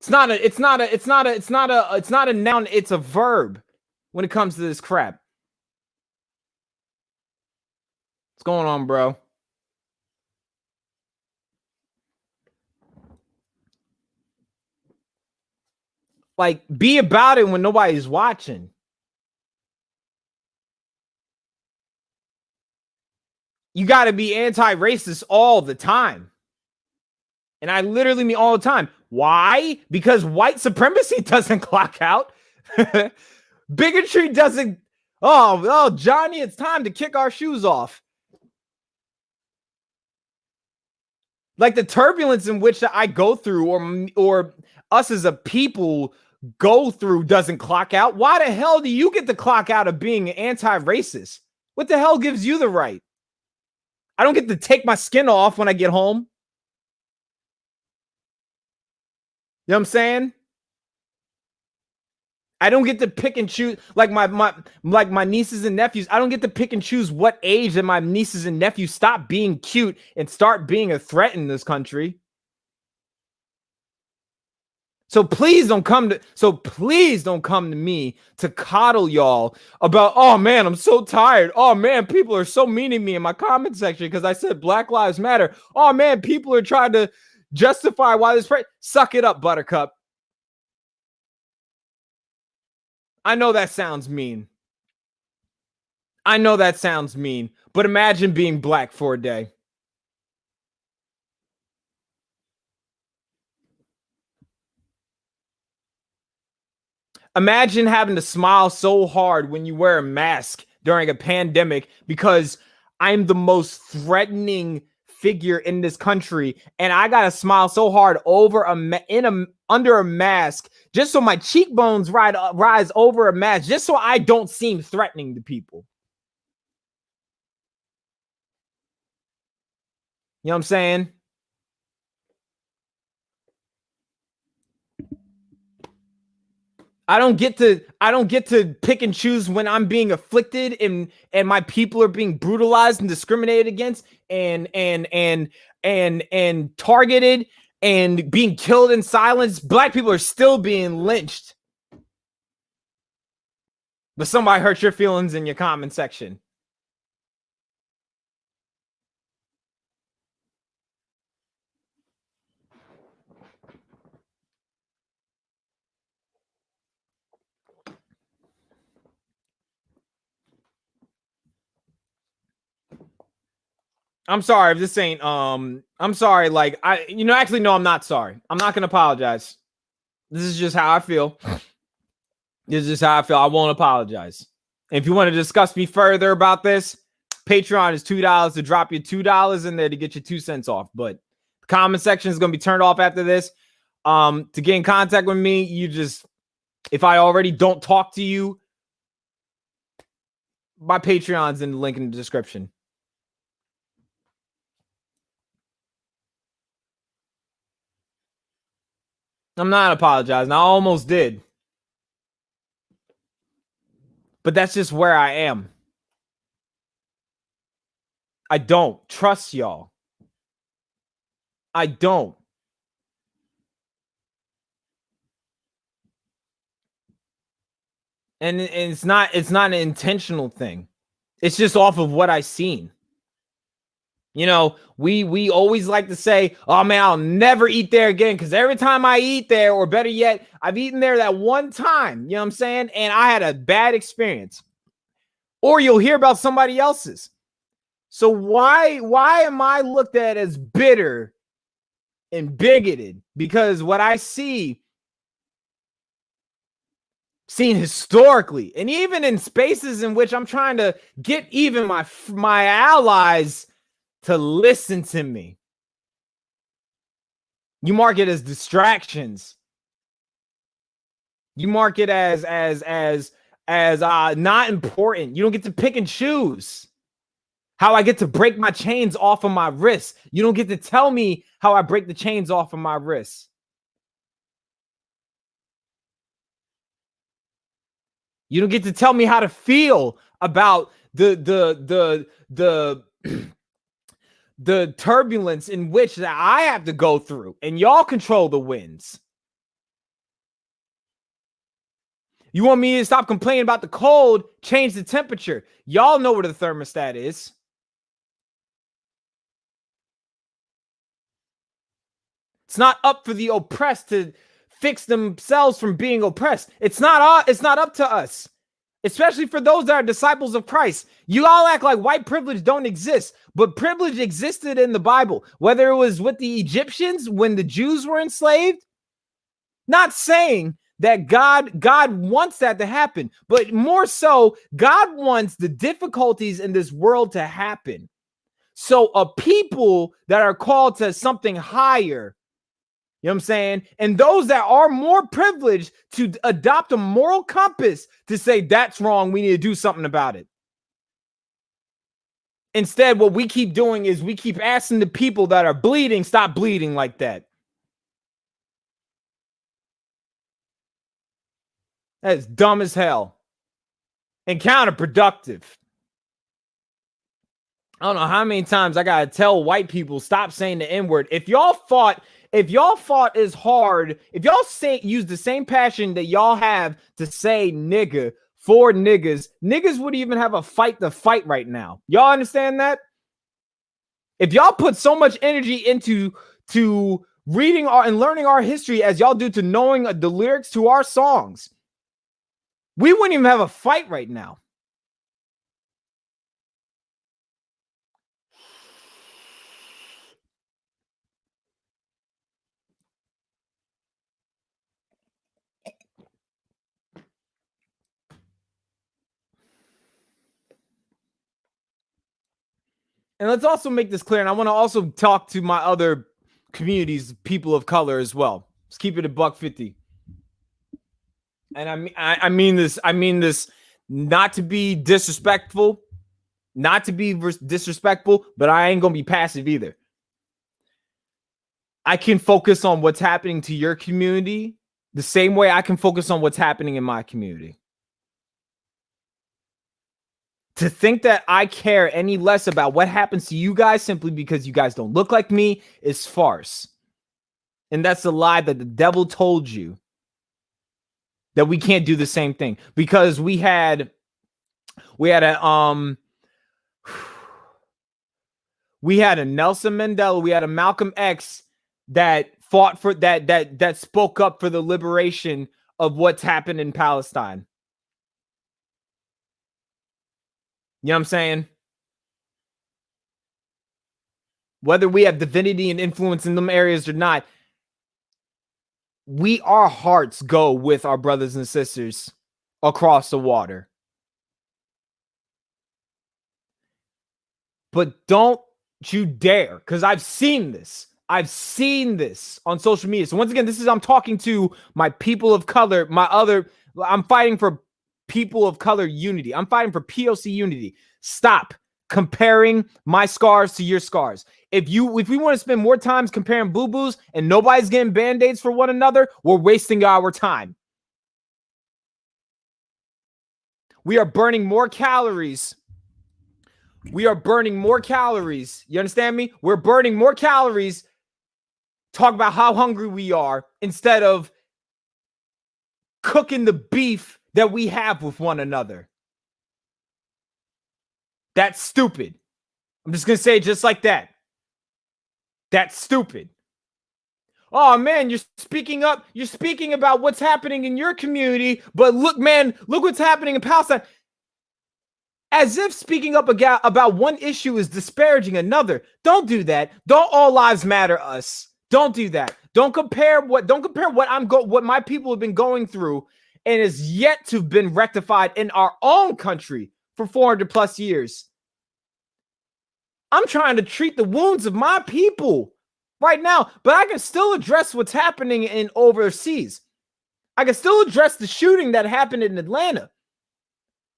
A: It's not a noun, it's a verb when it comes to this crap. What's going on, bro? Like, be about it when nobody's watching. You got to be anti-racist all the time. And I literally mean all the time. Why? Because white supremacy doesn't clock out. Bigotry doesn't. Oh, Johnny, it's time to kick our shoes off. Like, the turbulence in which I go through or us as a people go through doesn't clock out. Why the hell do you get the clock out of being anti-racist? What the hell gives you the right? I don't get to take my skin off when I get home. You know what I'm saying? I don't get to pick and choose like my nieces and nephews. I don't get to pick and choose what age that my nieces and nephews stop being cute and start being a threat in this country. So please don't come to me to coddle y'all about, oh man, I'm so tired. Oh man, people are so mean to me in my comment section because I said Black Lives Matter. Oh man, people are trying to justify why this. Suck it up, Buttercup. I know that sounds mean. But imagine being Black for a day. Imagine having to smile so hard when you wear a mask during a pandemic because I'm the most threatening figure in this country, and I gotta smile so hard under a mask just so my cheekbones rise over a mask, just so I don't seem threatening to people. You know what I'm saying? I don't get to pick and choose when I'm being afflicted and my people are being brutalized and discriminated against and targeted and being killed in silence, Black people are still being lynched. But somebody hurt your feelings in your comment section. I'm sorry if this ain't I'm sorry. Like actually no, I'm not sorry. I'm not gonna apologize. This is just how I feel. This is just how I feel. I won't apologize. And if you want to discuss me further about this, Patreon is $2 to drop you $2 in there to get you 2 cents off. But the comment section is gonna be turned off after this. To get in contact with me, you just, if I already don't talk to you, my Patreon's in the link in the description. I'm not apologizing. I almost did. But that's just where I am. I don't trust y'all. I don't. And it's not an intentional thing. It's just off of what I've seen. You know, we always like to say, oh man, I'll never eat there again, because every time I eat there, or better yet, I've eaten there that one time, you know what I'm saying? And I had a bad experience. Or you'll hear about somebody else's. So why am I looked at as bitter and bigoted? Because what I seen historically, and even in spaces in which I'm trying to get even my allies to listen to me, you mark it as distractions. You mark it as not important. You don't get to pick and choose how I get to break my chains off of my wrists. You don't get to tell me how I break the chains off of my wrists. You don't get to tell me how to feel about the turbulence in which that I have to go through, and y'all control the winds. You want me to stop complaining about the cold, change the temperature. Y'all know where the thermostat is. It's not up for the oppressed to fix themselves from being oppressed. It's not up to us. Especially for those that are disciples of Christ. You all act like white privilege don't exist, but privilege existed in the Bible. Whether it was with the Egyptians when the Jews were enslaved, not saying that God wants that to happen, but more so, God wants the difficulties in this world to happen. So a people that are called to something higher, you know what I'm saying? And those that are more privileged to adopt a moral compass to say that's wrong, we need to do something about it. Instead, what we keep doing is we keep asking the people that are bleeding, stop bleeding like that. That's dumb as hell and counterproductive. I don't know how many times I gotta tell white people stop saying the N-word. If y'all fought as hard, if y'all use the same passion that y'all have to say nigga for niggas would even have a fight to fight right now. Y'all understand that? If y'all put so much energy into reading and learning our history as y'all do to knowing the lyrics to our songs, we wouldn't even have a fight right now. And let's also make this clear, and I want to also talk to my other communities, people of color as well. Let's keep it $1.50. And I mean this not to be disrespectful, but I ain't gonna be passive either. I can focus on what's happening to your community the same way I can focus on what's happening in my community. To think that I care any less about what happens to you guys simply because you guys don't look like me is farce. And that's the lie that the devil told you, that we can't do the same thing, because we had a Nelson Mandela, we had a Malcolm X that fought for that spoke up for the liberation of what's happened in Palestine. You know what I'm saying? Whether we have divinity and influence in them areas or not, our hearts go with our brothers and sisters across the water. But don't you dare, because I've seen this on social media. So once again, I'm talking to my people of color, I'm fighting for people of color unity. I'm fighting for POC unity. Stop comparing my scars to your scars. If we want to spend more time comparing boo-boos and nobody's getting band-aids for one another, we're wasting our time. We are burning more calories. You understand me? We're burning more calories. Talk about how hungry we are instead of cooking the beef that we have with one another. That's stupid. I'm just going to say it just like that. That's stupid. Oh man, you're speaking up. You're speaking about what's happening in your community, but look what's happening in Palestine. As if speaking up about one issue is disparaging another. Don't do that. Don't all lives matter us. Don't do that. Don't compare what my people have been going through and is yet to have been rectified in our own country for 400 plus years. I'm trying to treat the wounds of my people right now, but I can still address what's happening in overseas. I can still address the shooting that happened in Atlanta.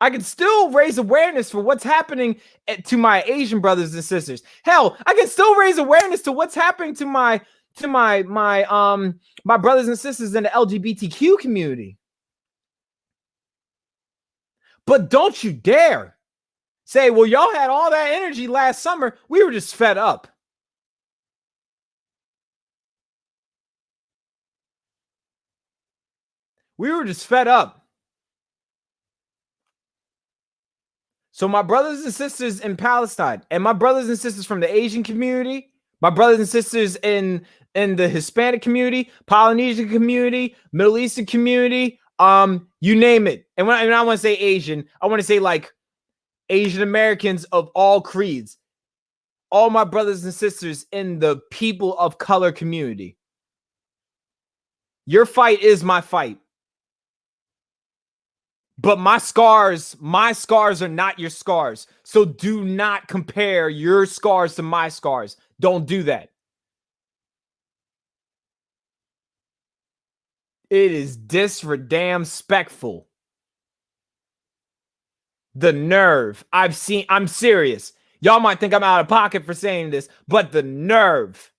A: I can still raise awareness for what's happening to my Asian brothers and sisters. Hell, I can still raise awareness to what's happening to my brothers and sisters in the LGBTQ community. But don't you dare say, well, y'all had all that energy last summer. We were just fed up. We were just fed up. So my brothers and sisters in Palestine, and my brothers and sisters from the Asian community, my brothers and sisters in the Hispanic community, Polynesian community, Middle Eastern community, you name it. And when I want to say Asian, I want to say like Asian Americans of all creeds. All my brothers and sisters in the people of color community. Your fight is my fight. But my scars are not your scars. So do not compare your scars to my scars. Don't do that. It is disrespectful. The nerve. I'm serious. Y'all might think I'm out of pocket for saying this, but the nerve.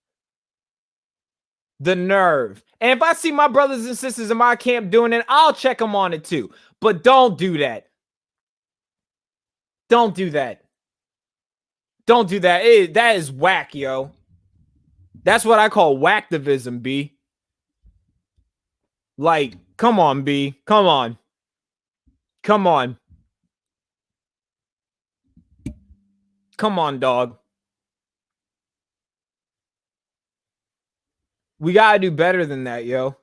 A: The nerve. And if I see my brothers and sisters in my camp doing it, I'll check them on it too. But don't do that. Don't do that. Don't do that. That is whack, yo. That's what I call whacktivism, B. Like, come on, B. Come on. Come on. Come on, dog. We gotta do better than that, yo.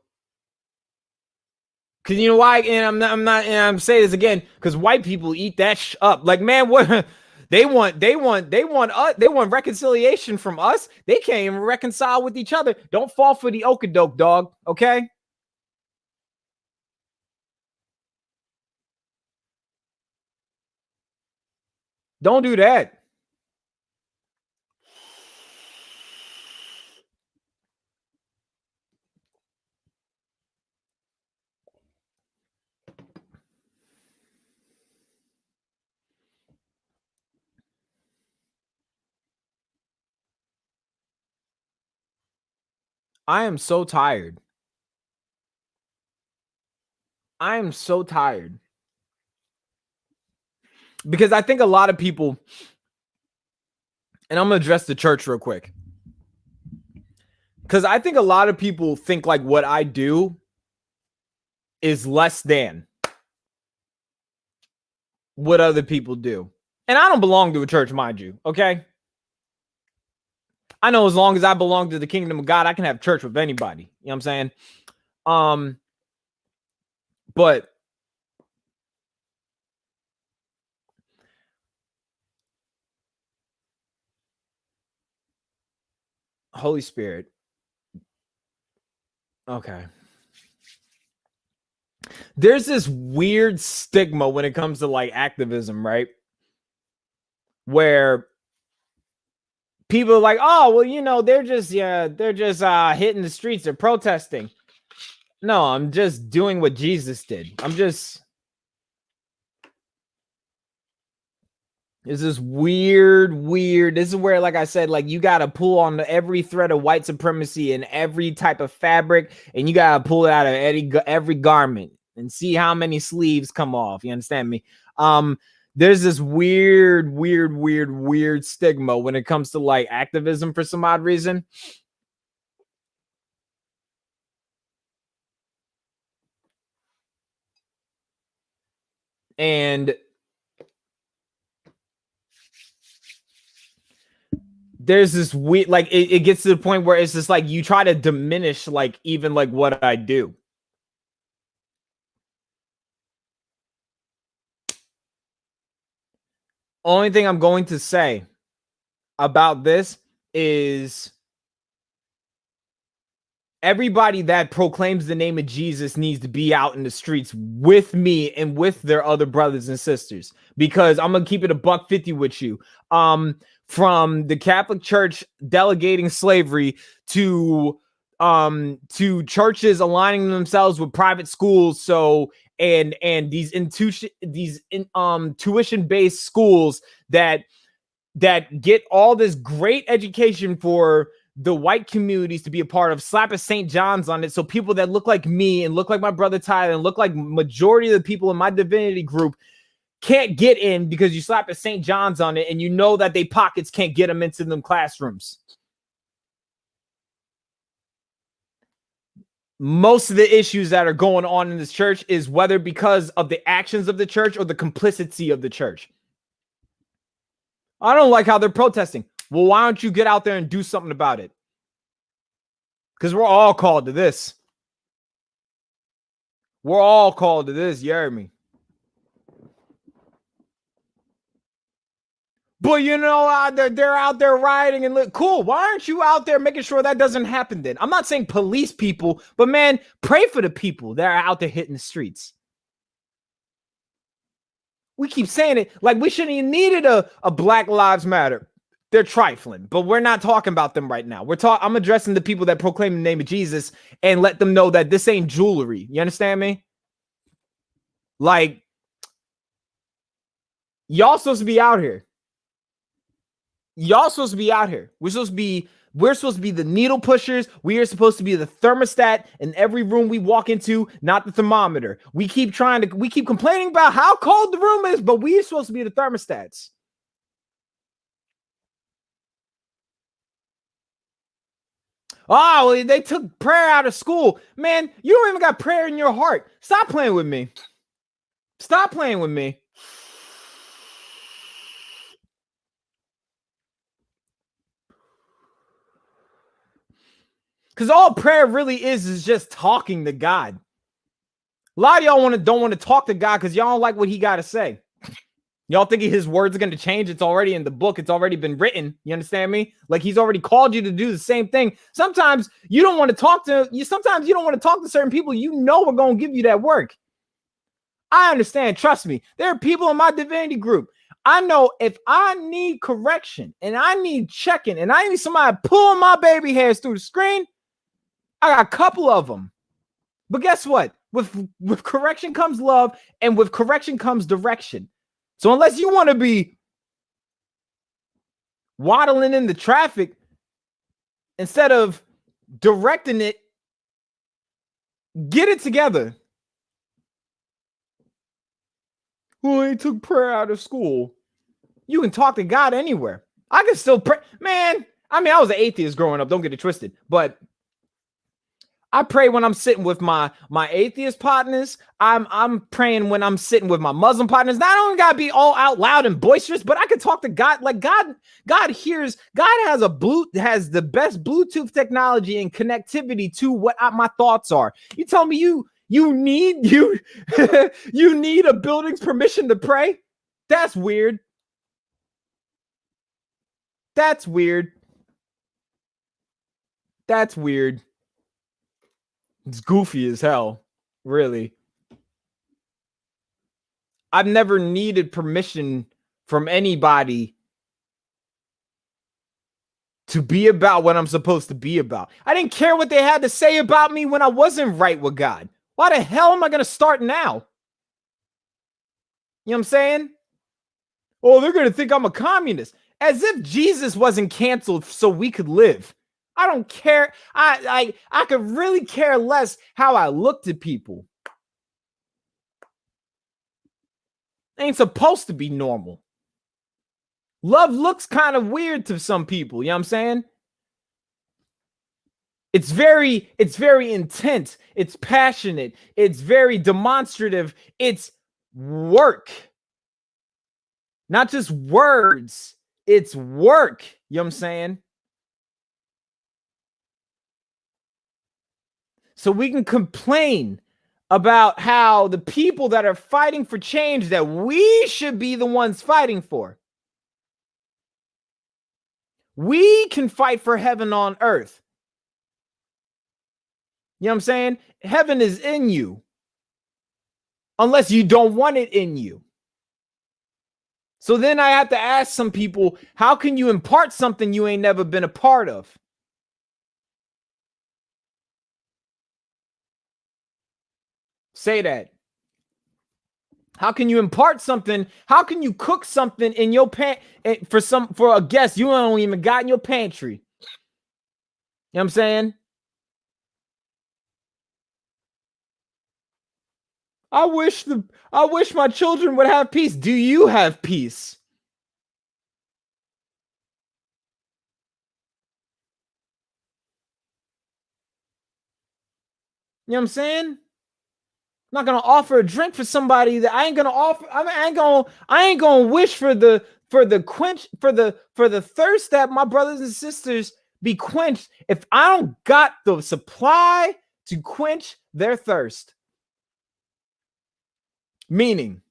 A: Cause you know why? And I'm saying this again, because white people eat that up. Like, man, what they want reconciliation from us. They can't even reconcile with each other. Don't fall for the okadoke, dog. Okay. Don't do that. I am so tired. I am so tired. Because I think a lot of people, and I'm going to address the church real quick. because I think a lot of people think like what I do is less than what other people do. And I don't belong to a church, mind you, okay? I know as long as I belong to the kingdom of God, I can have church with anybody. You know what I'm saying? But Holy Spirit. Okay. There's this weird stigma when it comes to like activism, right? Where people are like, oh, well, you know, they're just hitting the streets, they're protesting. No, I'm just doing what Jesus did. It's this weird. This is where, like I said, like you got to pull on every thread of white supremacy and every type of fabric, and you got to pull it out of every garment and see how many sleeves come off. You understand me? There's this weird stigma when it comes to like activism for some odd reason. And there's this weird, like it gets to the point where it's just like you try to diminish like even like what I do. Only thing I'm going to say about this is everybody that proclaims the name of Jesus needs to be out in the streets with me and with their other brothers and sisters, because I'm gonna keep it $1.50 with you. From the Catholic Church delegating slavery to churches aligning themselves with private schools, so and these tuition-based schools that get all this great education for the white communities to be a part of, slap a St. John's on it, so people that look like me and look like my brother Tyler and look like majority of the people in my divinity group can't get in because you slap a St. John's on it, and you know that they pockets can't get them into them classrooms. Most of the issues that are going on in this church is whether because of the actions of the church or the complicity of the church. I don't like how they're protesting. Well, why don't you get out there and do something about it? Because we're all called to this. We're all called to this. You heard me? But you know, they're out there rioting and look cool. Why aren't you out there making sure that doesn't happen then? I'm not saying police people, but man, pray for the people that are out there hitting the streets. We keep saying it like we shouldn't even needed a Black Lives Matter. They're trifling, but we're not talking about them right now. I'm addressing the people that proclaim the name of Jesus and let them know that this ain't jewelry. You understand me? Like, y'all supposed to be out here. Y'all supposed to be out here. We're supposed to be the needle pushers. We are supposed to be the thermostat in every room we walk into, not the thermometer. We keep complaining about how cold the room is, but we're supposed to be the thermostats. Oh, they took prayer out of school. Man, you don't even got prayer in your heart. Stop playing with me. Stop playing with me. Because all prayer really is just talking to God. A lot of y'all don't want to talk to God because y'all don't like what he got to say. Y'all think his words are going to change? It's already in the book. It's already been written. You understand me? Like he's already called you to do the same thing. Sometimes you don't want to talk to you. Sometimes you don't want to talk to certain people you know are going to give you that work. I understand. Trust me. There are people in my divinity group. I know if I need correction and I need checking and I need somebody pulling my baby hairs through the screen, I got a couple of them. But guess what? With correction comes love, and with correction comes direction. So unless you want to be waddling in the traffic, instead of directing it, get it together. Well, they took prayer out of school. You can talk to God anywhere. I can still pray. Man, I mean, I was an atheist growing up. Don't get it twisted. But I pray when I'm sitting with my atheist partners. I'm praying when I'm sitting with my Muslim partners. Not only gotta be all out loud and boisterous, but I can talk to God. Like God hears. God has has the best Bluetooth technology and connectivity to what my thoughts are. You tell me you need you you need a building's permission to pray? That's weird. That's weird. That's weird. It's goofy as hell. Really. I've never needed permission from anybody to be about what I'm supposed to be about. I didn't care what they had to say about me when I wasn't right with God. Why the hell am I going to start now? You know what I'm saying? Oh, they're going to think I'm a communist. As if Jesus wasn't canceled so we could live. I don't care. I could really care less how I look to people. Ain't supposed to be normal. Love looks kind of weird to some people. You know what I'm saying? It's very intense. It's passionate. It's very demonstrative. It's work. Not just words. It's work. You know what I'm saying? So we can complain about how the people that are fighting for change that we should be the ones fighting for. We can fight for heaven on earth. You know what I'm saying? Heaven is in you. Unless you don't want it in you. So then I have to ask some people, how can you impart something you ain't never been a part of? Say that. How can you impart something? How can you cook something in your for a guest you don't even got in your pantry? You know what I'm saying? I wish my children would have peace. Do you have peace? You know what I'm saying? I'm not gonna offer a drink for somebody that I ain't gonna offer. I ain't gonna wish for the thirst that my brothers and sisters be quenched if I don't got the supply to quench their thirst. Meaning,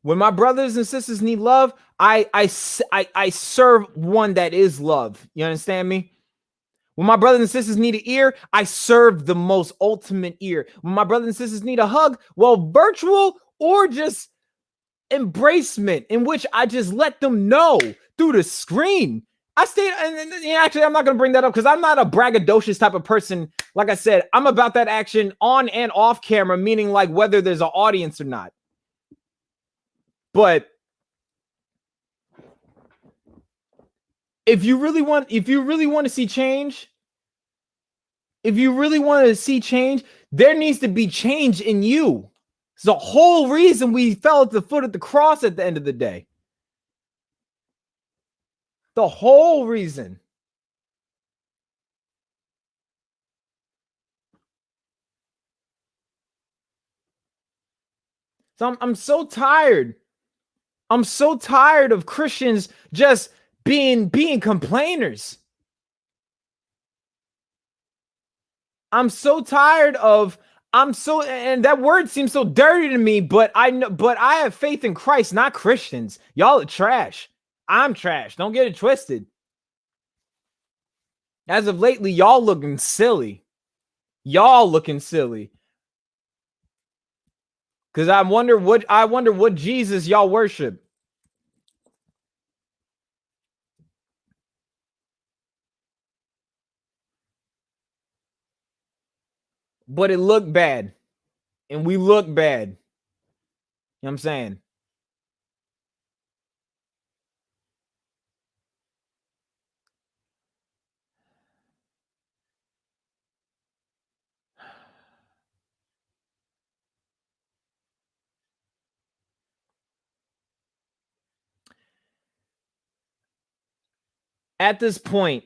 A: when my brothers and sisters need love, I serve one that is love. You understand me? When my brothers and sisters need an ear, I serve the most ultimate ear. When my brothers and sisters need a hug, well, virtual or just embracement, in which I just let them know through the screen. I stay, and actually, I'm not going to bring that up because I'm not a braggadocious type of person. Like I said, I'm about that action on and off camera, meaning like whether there's an audience or not. But if you really want to see change, there needs to be change in you. It's the whole reason we fell at the foot of the cross at the end of the day. The whole reason. So I'm so tired. I'm so tired of Christians just being complainers. I'm so tired of and that word seems so dirty to me, but I have faith in Christ, not Christians. Y'all are trash. I'm trash. Don't get it twisted. As of lately, y'all looking silly. Because I wonder what Jesus y'all worship. But it looked bad. And we look bad. You know what I'm saying? At this point,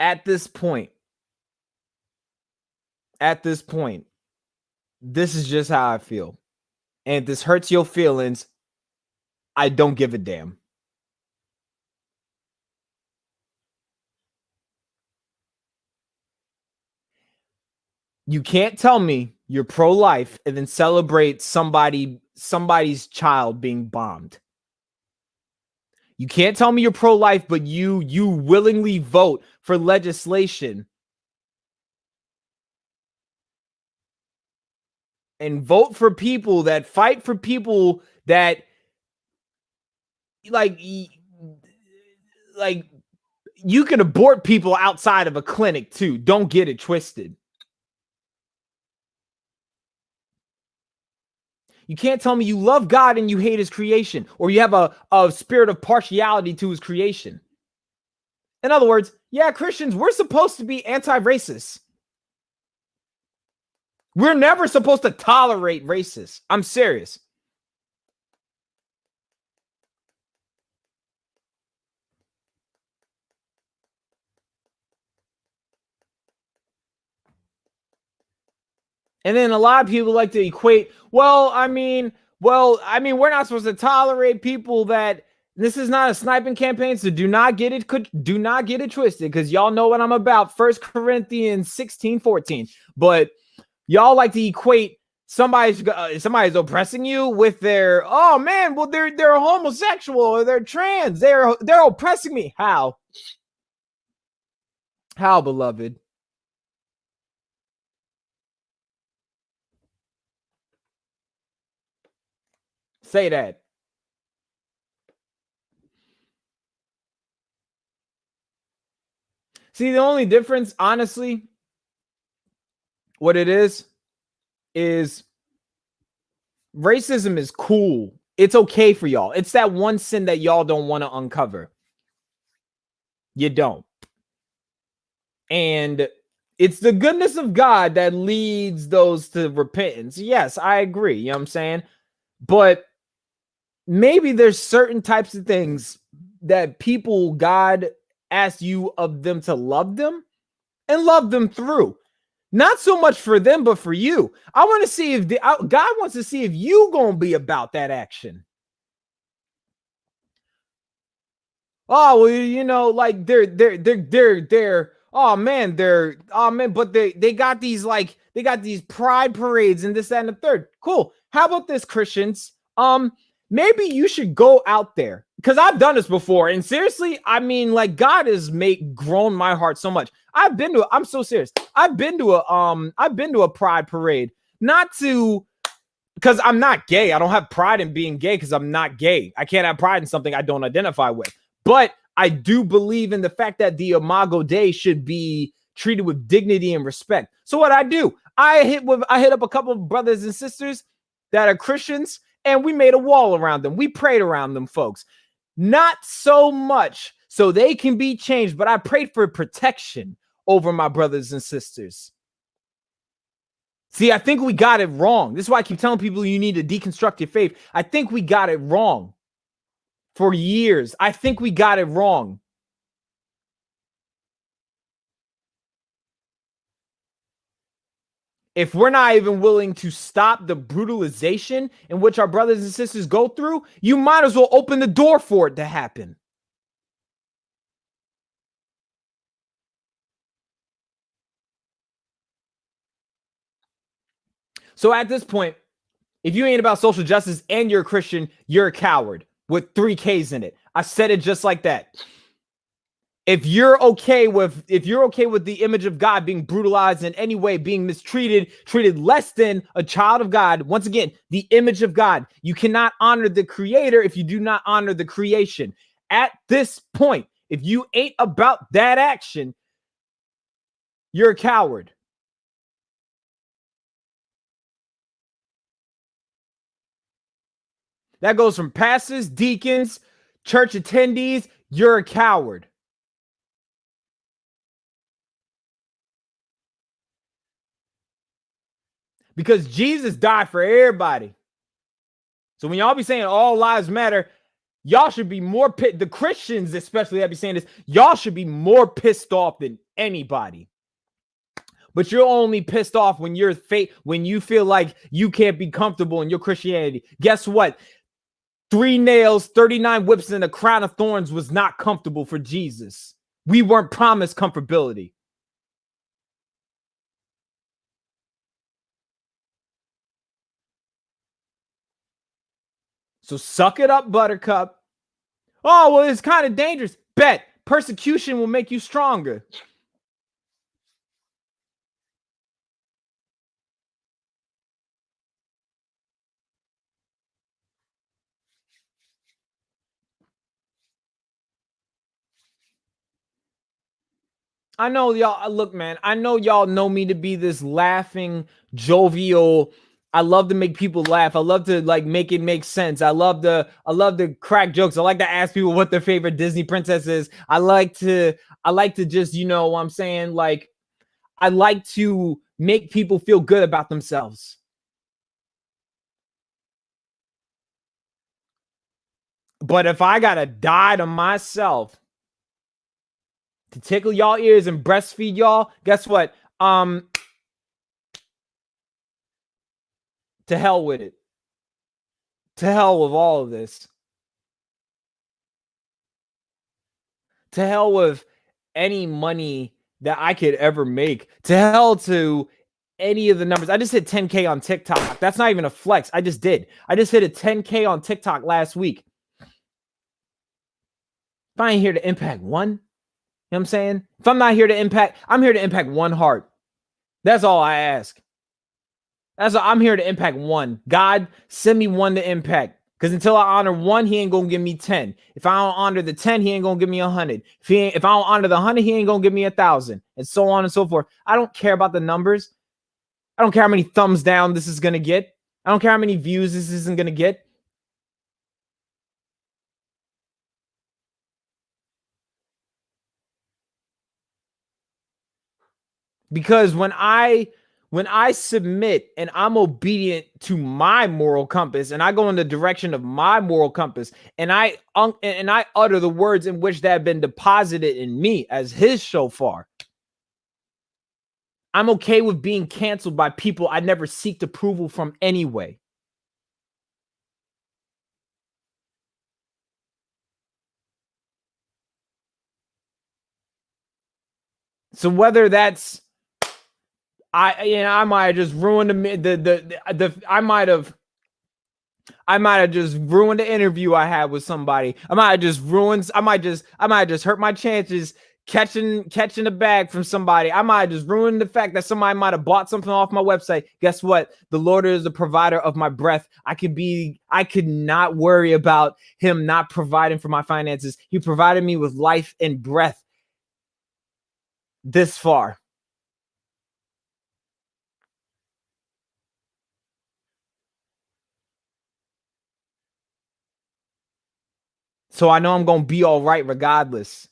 A: at this point, this is just how I feel. And if this hurts your feelings, I don't give a damn. You can't tell me you're pro-life and then celebrate somebody's child being bombed. You can't tell me you're pro-life, but you willingly vote for legislation and vote for people that fight for people that like you can abort people outside of a clinic too. Don't get it twisted. You can't tell me you love God and you hate his creation, or you have a spirit of partiality to his creation. In other words, yeah, Christians, we're supposed to be anti-racist. We're never supposed to tolerate racists. I'm serious. And then a lot of people like to equate, we're not supposed to tolerate people that this is not a sniping campaign, so do not get it twisted, because y'all know what I'm about. 1 Corinthians 16:14. But y'all like to equate somebody's oppressing you with their, oh man, well they're homosexual or they're trans. They're oppressing me. How, beloved? Say that. See, the only difference, honestly, what it is racism is cool. It's okay for y'all. It's that one sin that y'all don't want to uncover. You don't. And it's the goodness of God that leads those to repentance. Yes, I agree. You know what I'm saying? But maybe there's certain types of things that people, God asks you of them to love them and love them through. Not so much for them, but for you. I want to see if God wants to see if you gonna be about that action. Oh, well, you know, like they're but they got these pride parades and this, that, and the third. Cool. How about this, Christians? Maybe you should go out there, because I've done this before, and seriously, I mean, like, God has grown my heart so much. I'm so serious. I've been to a pride parade, not to, because I'm not gay. I don't have pride in being gay because I'm not gay. I can't have pride in something I don't identify with. But I do believe in the fact that the Imago Dei should be treated with dignity and respect. So what I do, I hit up a couple of brothers and sisters that are Christians, and we made a wall around them. We prayed around them, folks. Not so much so they can be changed, but I prayed for protection over my brothers and sisters. See, I think we got it wrong. This is why I keep telling people you need to deconstruct your faith. I think we got it wrong for years. I think we got it wrong. If we're not even willing to stop the brutalization in which our brothers and sisters go through, you might as well open the door for it to happen. So at this point, if you ain't about social justice and you're a Christian, you're a coward with 3 Ks in it. I said it just like that. If you're okay with the image of God being brutalized in any way, being mistreated, treated less than a child of God, once again, the image of God, you cannot honor the creator if you do not honor the creation. At this point, if you ain't about that action, you're a coward. That goes from pastors, deacons, church attendees. You're a coward. Because Jesus died for everybody. So when y'all be saying all lives matter, Y'all should be more pissed. The Christians, especially, that be saying this, y'all should be more pissed off than anybody. But you're only pissed off when you're when you feel like you can't be comfortable in your Christianity. Guess what? 3 nails, 39 whips, and a crown of thorns was not comfortable for Jesus. We weren't promised comfortability. So suck it up, Buttercup. Oh, well, it's kind of dangerous. Bet. Persecution will make you stronger. I know y'all, look, man, I know y'all know me to be this laughing, jovial. I love to make people laugh. I love to like make it make sense. I love to crack jokes. I like to ask people what their favorite Disney princess is. I like to just, you know what I'm saying? Like, I like to make people feel good about themselves. But if I gotta die to myself to tickle y'all ears and breastfeed y'all, guess what? To hell with it. To hell with all of this. To hell with any money that I could ever make. To hell to any of the numbers. I just hit 10K on TikTok. That's not even a flex. I just did. I just hit a 10K on TikTok last week. If I ain't here to impact one, you know what I'm saying? If I'm not here to impact, I'm here to impact one heart. That's all I ask. I'm here to impact one. God, send me one to impact. Because until I honor one, he ain't gonna give me 10. If I don't honor the 10, he ain't gonna give me 100. If I don't honor the 100, he ain't gonna give me 1,000, and so on and so forth. I don't care about the numbers. I don't care how many thumbs down this is gonna get. I don't care how many views this isn't gonna get. Because when I submit and I'm obedient to my moral compass and I go in the direction of my moral compass and I utter the words in which that have been deposited in me as his shofar, I'm okay with being canceled by people I never seeked approval from anyway. So whether that's I might have just ruined I might have just ruined the interview I had with somebody. I might have just hurt my chances catching the bag from somebody. I might have just ruined the fact that somebody might have bought something off my website. Guess what? The Lord is the provider of my breath. I could not worry about him not providing for my finances. He provided me with life and breath this far. So I know I'm going to be all right regardless.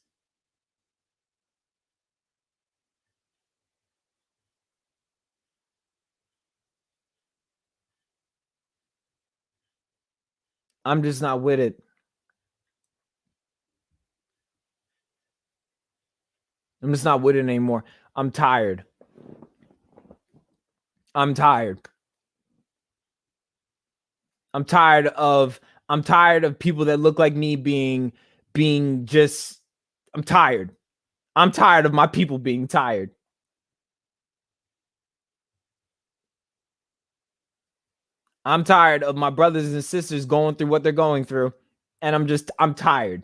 A: I'm just not with it. I'm just not with it anymore. I'm tired. I'm tired. I'm tired of people that look like me being just I'm tired. I'm tired of my people being tired. I'm tired of my brothers and sisters going through what they're going through, and I'm tired.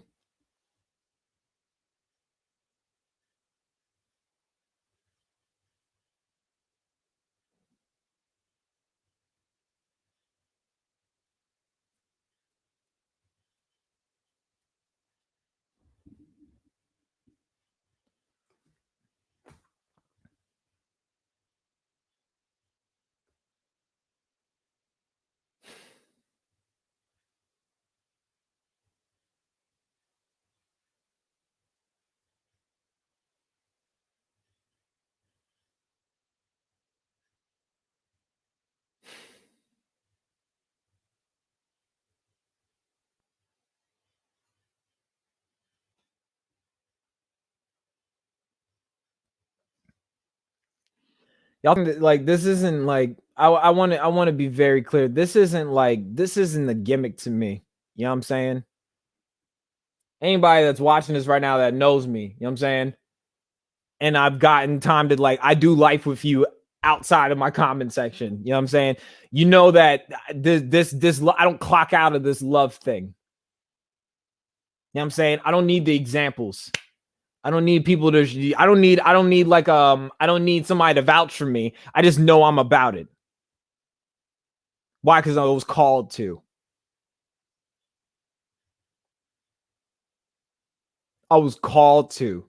A: Y'all like this isn't like I want to be very clear. This isn't the gimmick to me. You know what I'm saying? Anybody that's watching this right now that knows me, you know what I'm saying? And I've gotten time to I do life with you outside of my comment section. You know what I'm saying? You know that this I don't clock out of this love thing. You know what I'm saying? I don't need the examples. I don't need people to I don't need somebody to vouch for me. I just know I'm about it. Why? Because I was called to. I was called to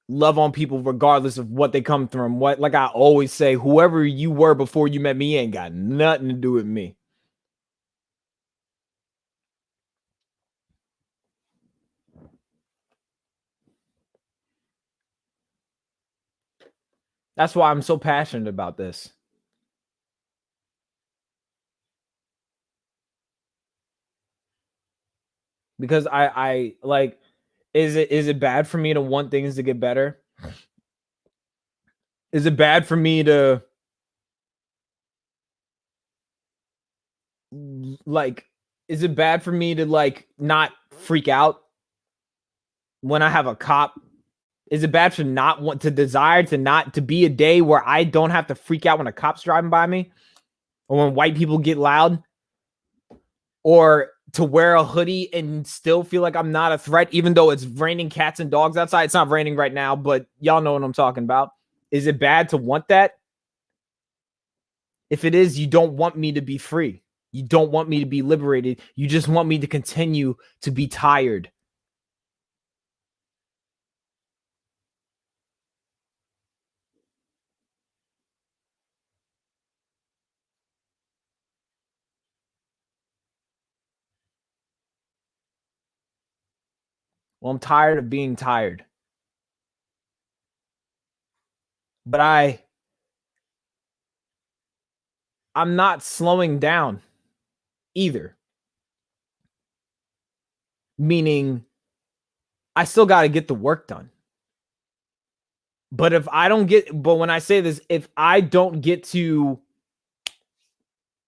A: love on people regardless of what they come from. What, like I always say, whoever you were before you met me ain't got nothing to do with me. That's why I'm so passionate about this. Because I like, is it bad for me to want things to get better? Is it bad for me to is it bad for me to not freak out when I have a cop? Is it bad to not want to desire to not to be a day where I don't have to freak out when a cop's driving by me or when white people get loud, or to wear a hoodie and still feel like I'm not a threat, even though it's raining cats and dogs outside? It's not raining right now, but y'all know what I'm talking about. Is it bad to want that? If it is, you don't want me to be free. You don't want me to be liberated. You just want me to continue to be tired. Well, I'm tired of being tired. But I'm not slowing down either. Meaning, I still got to get the work done. But when I say this, if I don't get to,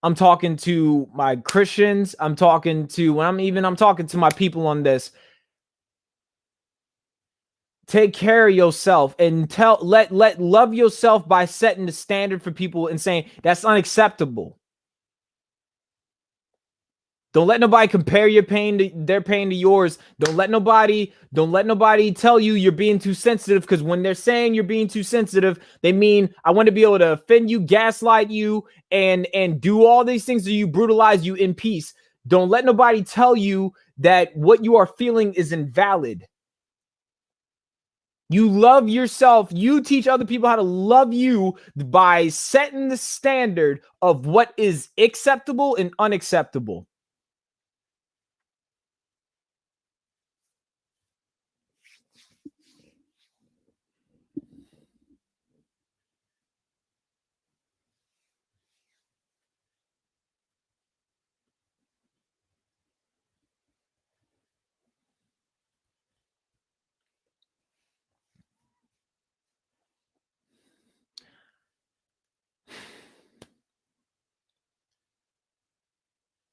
A: I'm talking to my Christians, I'm talking to my people on this. Take care of yourself and let love yourself by setting the standard for people and saying that's unacceptable. Don't let nobody compare your pain to their pain to yours. Don't let nobody tell you you're being too sensitive, because when they're saying you're being too sensitive, they mean I want to be able to offend you, gaslight you, and do all these things to you, brutalize you in peace. Don't let nobody tell you that what you are feeling is invalid. You love yourself. You teach other people how to love you by setting the standard of what is acceptable and unacceptable.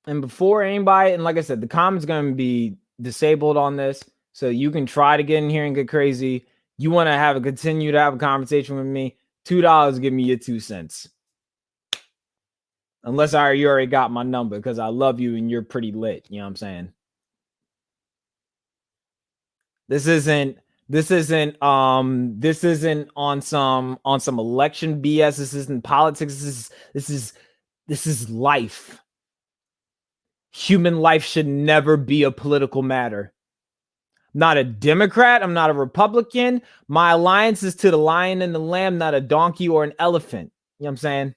A: And before anybody, and like I said, the comment's going to be disabled on this, so you can try to get in here and get crazy. You want to continue to have a conversation with me, $2, give me your 2 cents. Unless you already got my number, because I love you and you're pretty lit. You know what I'm saying? This isn't on some election BS. This isn't politics. This is life. Human life should never be a political matter. I'm not a Democrat. I'm not a Republican. My alliance is to the lion and the lamb, not a donkey or an elephant. You know what I'm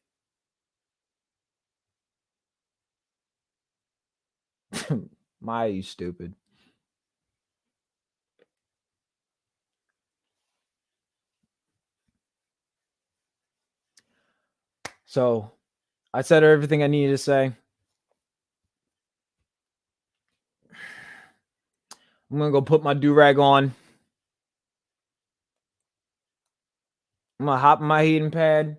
A: saying? My, you stupid. So I said everything I needed to say. I'm going to go put my do-rag on. I'm gonna hop in my heating pad.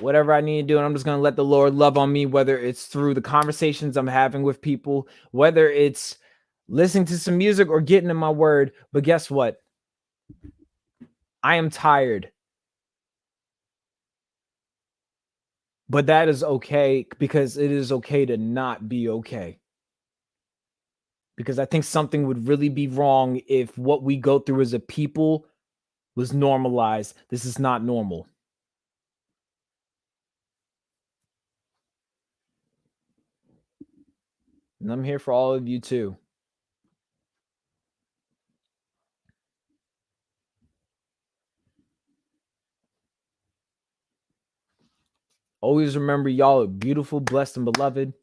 A: Whatever I need to do, and I'm just gonna let the Lord love on me, whether it's through the conversations I'm having with people, whether it's listening to some music or getting in my word. But guess what? I am tired. But that is okay, because it is okay to not be okay. Because I think something would really be wrong if what we go through as a people was normalized. This is not normal. And I'm here for all of you too. Always remember, y'all are beautiful, blessed, and beloved.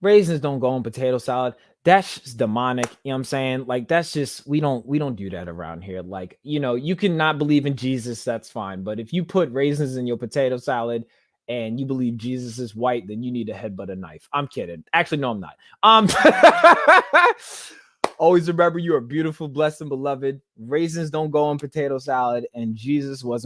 A: Raisins don't go on potato salad. That's just demonic. You know what I'm saying? Like, that's just, we don't do that around here. Like, you can not believe in Jesus, that's fine. But if you put raisins in your potato salad and you believe Jesus is white, then you need a headbutt a knife. I'm kidding. Actually, no, I'm not. Always remember, you are beautiful, blessed, and beloved. Raisins don't go on potato salad, and Jesus wasn't